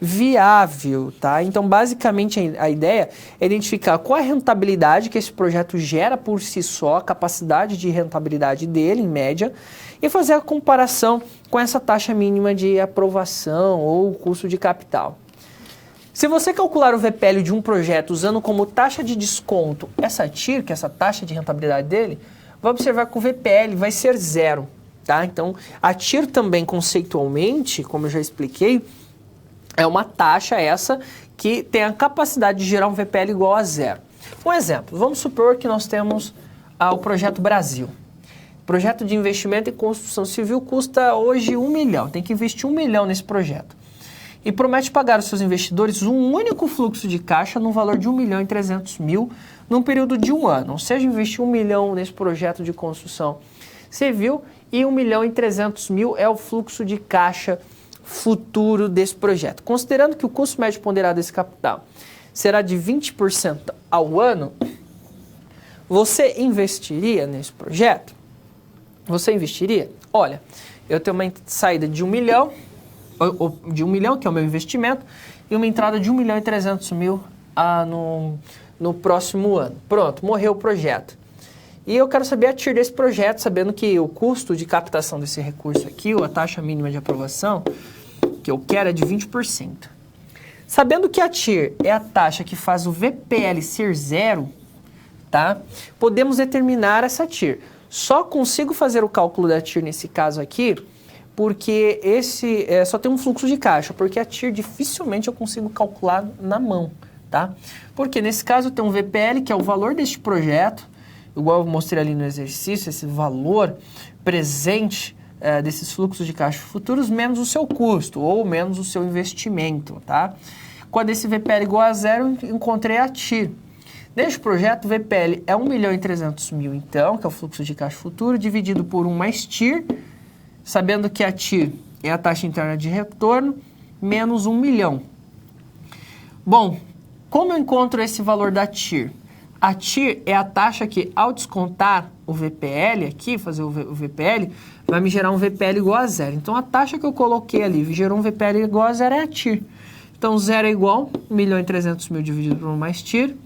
viável, tá? Então, basicamente, a ideia é identificar qual é a rentabilidade que esse projeto gera por si só, a capacidade de rentabilidade dele, em média, e fazer a comparação com essa taxa mínima de aprovação ou custo de capital. Se você calcular o VPL de um projeto usando como taxa de desconto essa TIR, que é essa taxa de rentabilidade dele, vai observar que o VPL vai ser zero. Tá? Então, a TIR também, conceitualmente, como eu já expliquei, é uma taxa essa que tem a capacidade de gerar um VPL igual a zero. Um exemplo, vamos supor que nós temos o Projeto Brasil. Projeto de investimento e construção civil custa hoje 1 milhão, tem que investir 1 milhão nesse projeto. E promete pagar aos seus investidores um único fluxo de caixa no valor de 1 milhão e 300 mil num período de 1 ano. Ou seja, investir 1 milhão nesse projeto de construção civil e 1 milhão e 300 mil é o fluxo de caixa futuro desse projeto. Considerando que o custo médio ponderado desse capital será de 20% ao ano, você investiria nesse projeto? Você investiria? Olha, eu tenho uma saída de 1 milhão, que é o meu investimento, e uma entrada de 1 milhão e 300 mil no próximo ano. Pronto, morreu o projeto. E eu quero saber a TIR desse projeto, sabendo que o custo de captação desse recurso aqui, ou a taxa mínima de aprovação, que eu quero é de 20%. Sabendo que a TIR é a taxa que faz o VPL ser zero, tá? Podemos determinar essa TIR. Só consigo fazer o cálculo da TIR nesse caso aqui, porque só tem um fluxo de caixa, porque a TIR dificilmente eu consigo calcular na mão, tá? Porque nesse caso tem um VPL, que é o valor deste projeto, igual eu mostrei ali no exercício, esse valor presente desses fluxos de caixa futuros, menos o seu custo, ou menos o seu investimento, tá? Quando esse VPL igual a zero, eu encontrei a TIR. Neste projeto, o VPL é 1.300.000, então, que é o fluxo de caixa futuro, dividido por 1 mais TIR, sabendo que a TIR é a taxa interna de retorno, menos 1 milhão. Bom, como eu encontro esse valor da TIR? A TIR é a taxa que, ao descontar o VPL aqui, fazer o VPL, vai me gerar um VPL igual a zero. Então, a taxa que eu coloquei ali gerou um VPL igual a zero é a TIR. Então, zero é igual a 1.300.000 dividido por 1 mais TIR,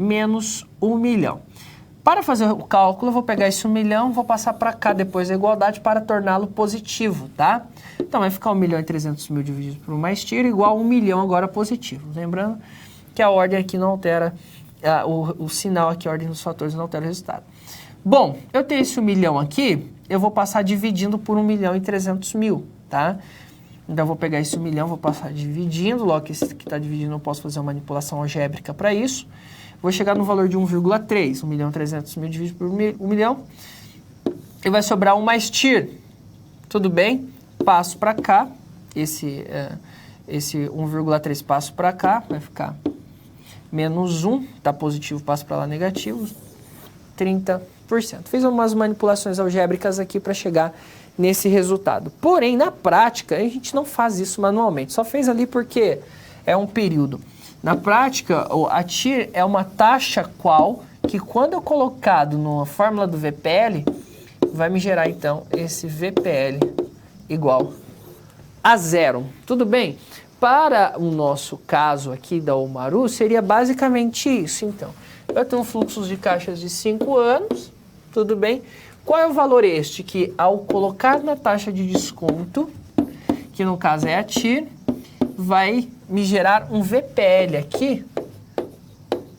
menos 1 milhão. Para fazer o cálculo, eu vou pegar esse 1 milhão, vou passar para cá depois da igualdade para torná-lo positivo, tá? Então, vai ficar 1.300.000 dividido por 1 mais TIR igual a 1 milhão agora positivo. Lembrando que a ordem aqui não altera, o sinal aqui, a ordem dos fatores não altera o resultado. Bom, eu tenho esse 1 milhão aqui, eu vou passar dividindo por 1.300.000, tá? Então, eu vou pegar esse 1 milhão, vou passar dividindo, logo que esse que está dividindo eu posso fazer uma manipulação algébrica para isso. Vou chegar no valor de 1,3, 1.300.000 dividido por 1 milhão, e vai sobrar 1 mais TIR. Tudo bem? Passo para cá, esse 1,3 passo para cá, vai ficar menos 1, tá positivo, passo para lá negativo, 30%. Fiz umas manipulações algébricas aqui para chegar nesse resultado. Porém, na prática, a gente não faz isso manualmente, só fez ali porque é um período. Na prática, a TIR é uma taxa qual que quando eu colocado na fórmula do VPL, vai me gerar então esse VPL igual a zero. Tudo bem? Para o nosso caso aqui da Omaru, seria basicamente isso. Então, eu tenho fluxos de caixas de 5 anos, tudo bem? Qual é o valor este? Que ao colocar na taxa de desconto, que no caso é a TIR, vai me gerar um VPL aqui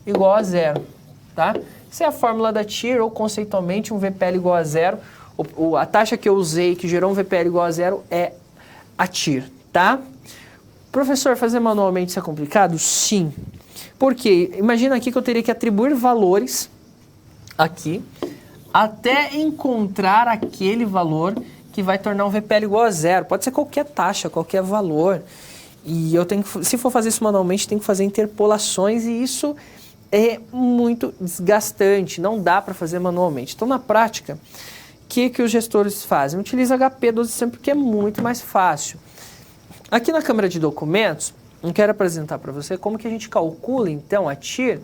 igual a zero, tá? Essa é a fórmula da TIR, ou conceitualmente um VPL igual a zero. A taxa que eu usei que gerou um VPL igual a zero é a TIR, tá? Professor, fazer manualmente isso é complicado? Sim. Por quê? Imagina aqui que eu teria que atribuir valores aqui até encontrar aquele valor que vai tornar um VPL igual a zero. Pode ser qualquer taxa, qualquer valor. E eu tenho que, se for fazer isso manualmente, tem que fazer interpolações e isso é muito desgastante, não dá para fazer manualmente. Então, na prática, o que os gestores fazem? Utiliza HP 1200 porque é muito mais fácil. Aqui na câmera de documentos, eu quero apresentar para você como que a gente calcula, então, a TIR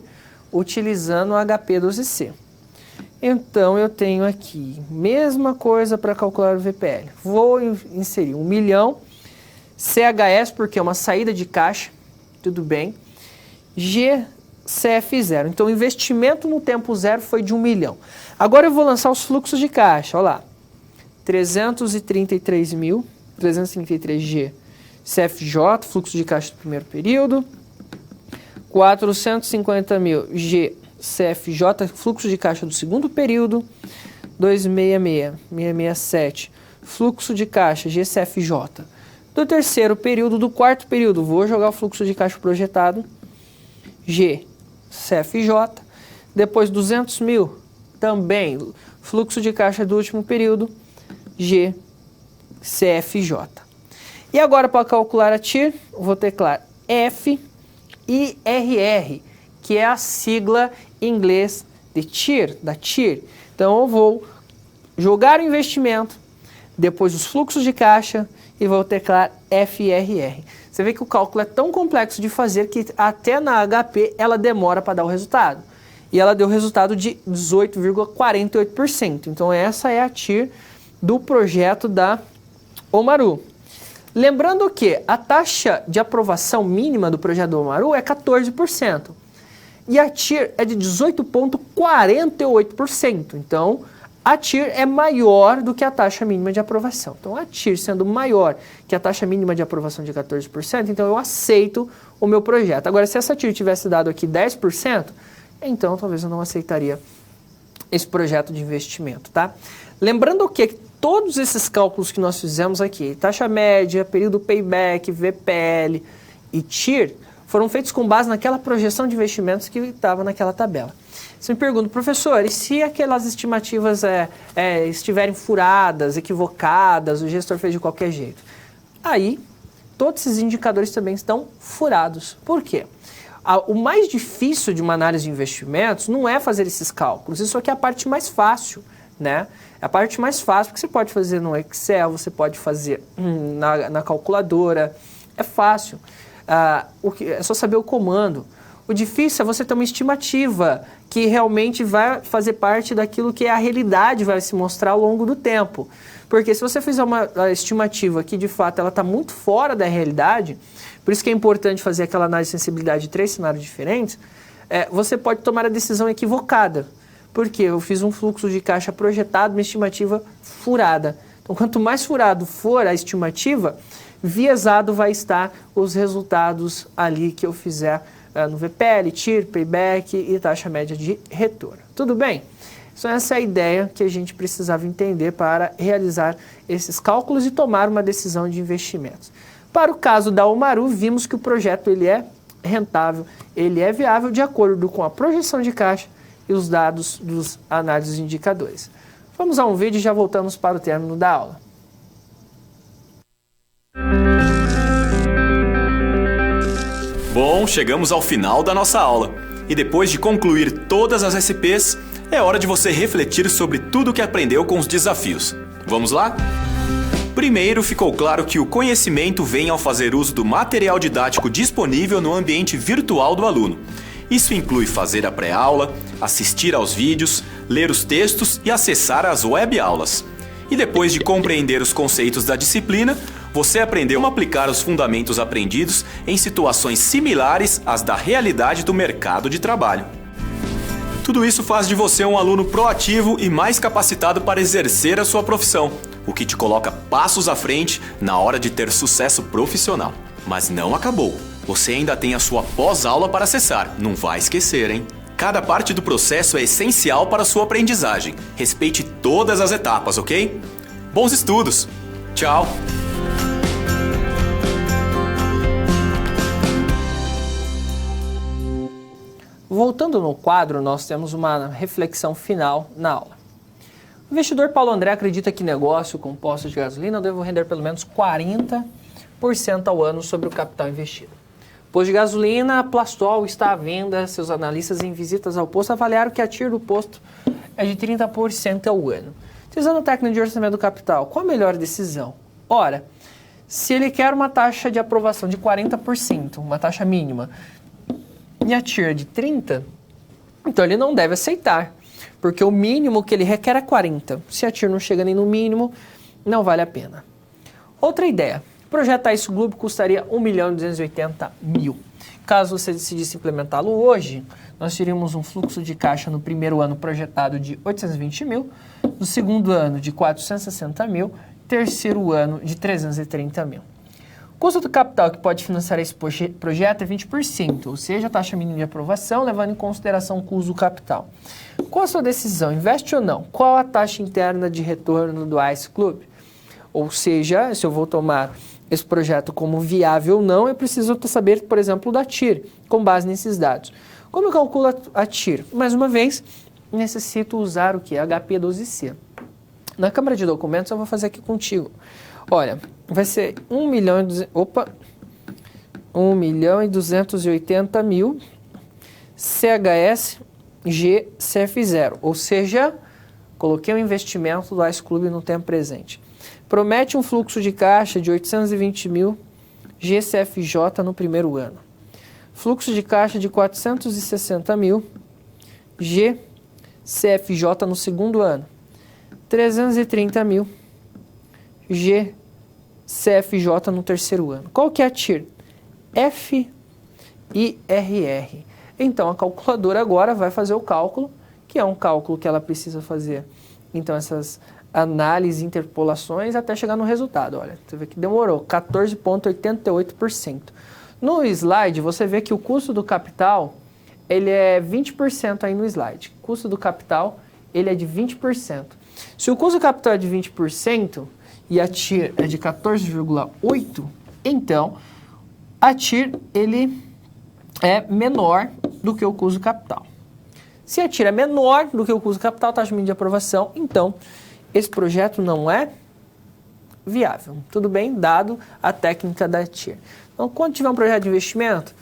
utilizando o HP 12C. Então, eu tenho aqui, mesma coisa para calcular o VPL. Vou inserir 1 milhão, CHS, porque é uma saída de caixa, tudo bem. GCF0. Então, o investimento no tempo zero foi de 1 milhão. Agora eu vou lançar os fluxos de caixa, olha lá. 333G CFJ, fluxo de caixa do primeiro período. 450.000 GCFJ, fluxo de caixa do segundo período. 667, fluxo de caixa GCFJ. Do terceiro período, do quarto período, vou jogar o fluxo de caixa projetado, GCFJ. Depois 200.000, também fluxo de caixa do último período, GCFJ. E agora, para calcular a TIR, vou teclar FIRR, que é a sigla em inglês de TIR, da TIR. Então, eu vou jogar o investimento, depois os fluxos de caixa, e vou teclar FIRR. Você vê que o cálculo é tão complexo de fazer que até na HP ela demora para dar o resultado. E ela deu o resultado de 18,48%. Então essa é a TIR do projeto da Omaru. Lembrando que a taxa de aprovação mínima do projeto da Omaru é 14%. E a TIR é de 18,48%. Então, a TIR é maior do que a taxa mínima de aprovação. Então, a TIR sendo maior que a taxa mínima de aprovação de 14%, então eu aceito o meu projeto. Agora, se essa TIR tivesse dado aqui 10%, então talvez eu não aceitaria esse projeto de investimento, tá? Lembrando que todos esses cálculos que nós fizemos aqui, taxa média, período payback, VPL e TIR, foram feitos com base naquela projeção de investimentos que estava naquela tabela. Você me pergunta, professor, e se aquelas estimativas estiverem furadas, equivocadas, o gestor fez de qualquer jeito? Aí, todos esses indicadores também estão furados. Por quê? O mais difícil de uma análise de investimentos não é fazer esses cálculos, isso aqui é a parte mais fácil, né? É a parte mais fácil, porque você pode fazer no Excel, você pode fazer na calculadora, é fácil. É só saber o comando. O difícil é você ter uma estimativa que realmente vai fazer parte daquilo que a realidade vai se mostrar ao longo do tempo. Porque se você fizer uma estimativa que de fato ela está muito fora da realidade, por isso que é importante fazer aquela análise de sensibilidade de 3 cenários diferentes, você pode tomar a decisão equivocada. Porque eu fiz um fluxo de caixa projetado, uma estimativa furada. Então, quanto mais furado for a estimativa, viesado vai estar os resultados ali que eu fizer no VPL, TIR, Payback e taxa média de retorno. Tudo bem? Então, essa é a ideia que a gente precisava entender para realizar esses cálculos e tomar uma decisão de investimentos. Para o caso da Umaru, vimos que o projeto ele é rentável, ele é viável de acordo com a projeção de caixa e os dados dos análises de indicadores. Vamos a um vídeo e já voltamos para o término da aula. Bom, chegamos ao final da nossa aula. E depois de concluir todas as SPs, é hora de você refletir sobre tudo o que aprendeu com os desafios. Vamos lá? Primeiro, ficou claro que o conhecimento vem ao fazer uso do material didático disponível no ambiente virtual do aluno. Isso inclui fazer a pré-aula, assistir aos vídeos, ler os textos e acessar as web-aulas. E depois de compreender os conceitos da disciplina, você aprendeu a aplicar os fundamentos aprendidos em situações similares às da realidade do mercado de trabalho. Tudo isso faz de você um aluno proativo e mais capacitado para exercer a sua profissão, o que te coloca passos à frente na hora de ter sucesso profissional. Mas não acabou. Você ainda tem a sua pós-aula para acessar, não vai esquecer, hein? Cada parte do processo é essencial para a sua aprendizagem. Respeite todas as etapas, ok? Bons estudos! Tchau! Voltando no quadro, nós temos uma reflexão final na aula. O investidor Paulo André acredita que negócio com postos de gasolina deve render pelo menos 40% ao ano sobre o capital investido. Posto de gasolina, Plastol está à venda. Seus analistas em visitas ao posto avaliaram que a TIR do posto é de 30% ao ano. Utilizando a técnica de orçamento do capital, qual a melhor decisão? Ora, se ele quer uma taxa de aprovação de 40%, uma taxa mínima, e a TIR de 30%, então ele não deve aceitar, porque o mínimo que ele requer é 40%. Se a TIR não chega nem no mínimo, não vale a pena. Outra ideia. Projetar isso Globo custaria R$ 1.280.000. Caso você decidisse implementá-lo hoje, nós teríamos um fluxo de caixa no primeiro ano projetado de 820 mil, no segundo ano de 460 mil, terceiro ano de 330 mil. O custo do capital que pode financiar esse projeto é 20%, ou seja, a taxa mínima de aprovação, levando em consideração o custo do capital. Qual a sua decisão? Investe ou não? Qual a taxa interna de retorno do ICE Club? Ou seja, se eu vou tomar esse projeto como viável ou não, eu preciso saber, por exemplo, da TIR, com base nesses dados. Como eu calculo a TIR? Mais uma vez, necessito usar o que? HP12C. Na Câmara de Documentos, eu vou fazer aqui contigo. Olha, vai ser 1.280.000 CHS GCF0, ou seja, coloquei o investimento do ICE Club no tempo presente. Promete um fluxo de caixa de 820 mil GCFJ no primeiro ano. Fluxo de caixa de 460 mil GCFJ no segundo ano. 330 mil GCFJ no terceiro ano. Qual que é a TIR? FIRR. Então, a calculadora agora vai fazer o cálculo, que é um cálculo que ela precisa fazer. Então, essas análises, interpolações, até chegar no resultado. Olha, você vê que demorou, 14,88%. No slide, você vê que o custo do capital, ele é 20% aí no slide. O custo do capital, ele é de 20%. Se o custo do capital é de 20% e a TIR é de 14,8%, então a TIR, ele é menor do que o custo do capital. Se a TIR é menor do que o custo do capital, taxa mínima de aprovação, então esse projeto não é viável. Tudo bem? Dado a técnica da TIR. Então, quando tiver um projeto de investimento,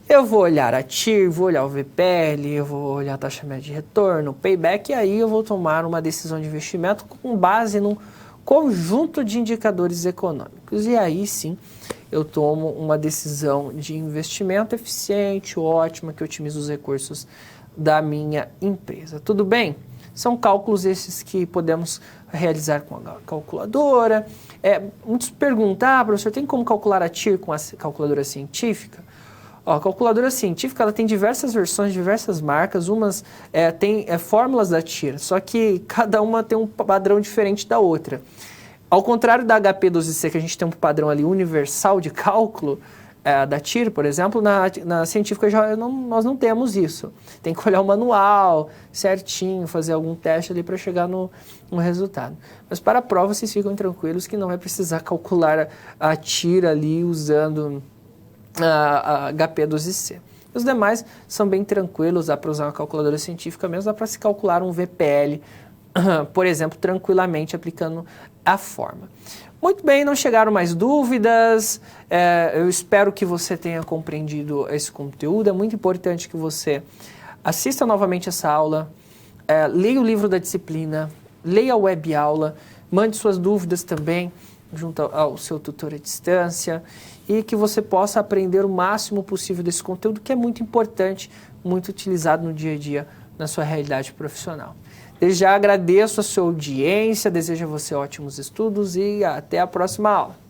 Eu vou olhar a TIR, vou olhar o VPL, eu vou olhar a taxa média de retorno, o payback, e aí eu vou tomar uma decisão de investimento com base num conjunto de indicadores econômicos. E aí sim, eu tomo uma decisão de investimento eficiente, ótima, que otimiza os recursos da minha empresa. Tudo bem? São cálculos esses que podemos realizar com a calculadora. Muitos perguntam, professor, tem como calcular a TIR com a calculadora científica? A calculadora científica ela tem diversas versões, diversas marcas, umas têm fórmulas da TIR, só que cada uma tem um padrão diferente da outra. Ao contrário da HP12C, que a gente tem um padrão ali universal de cálculo, da TIR, por exemplo, na científica nós não temos isso. Tem que olhar o manual certinho, fazer algum teste ali para chegar no resultado. Mas para a prova, vocês ficam tranquilos que não vai precisar calcular a TIR ali usando a HP12C. Os demais são bem tranquilos, dá para usar uma calculadora científica mesmo, dá para se calcular um VPL, por exemplo, tranquilamente aplicando a forma. Muito bem, não chegaram mais dúvidas, eu espero que você tenha compreendido esse conteúdo, é muito importante que você assista novamente essa aula, leia o livro da disciplina, leia a web aula, mande suas dúvidas também junto ao seu tutor à distância e que você possa aprender o máximo possível desse conteúdo que é muito importante, muito utilizado no dia a dia na sua realidade profissional. Desde já agradeço a sua audiência, desejo a você ótimos estudos e até a próxima aula.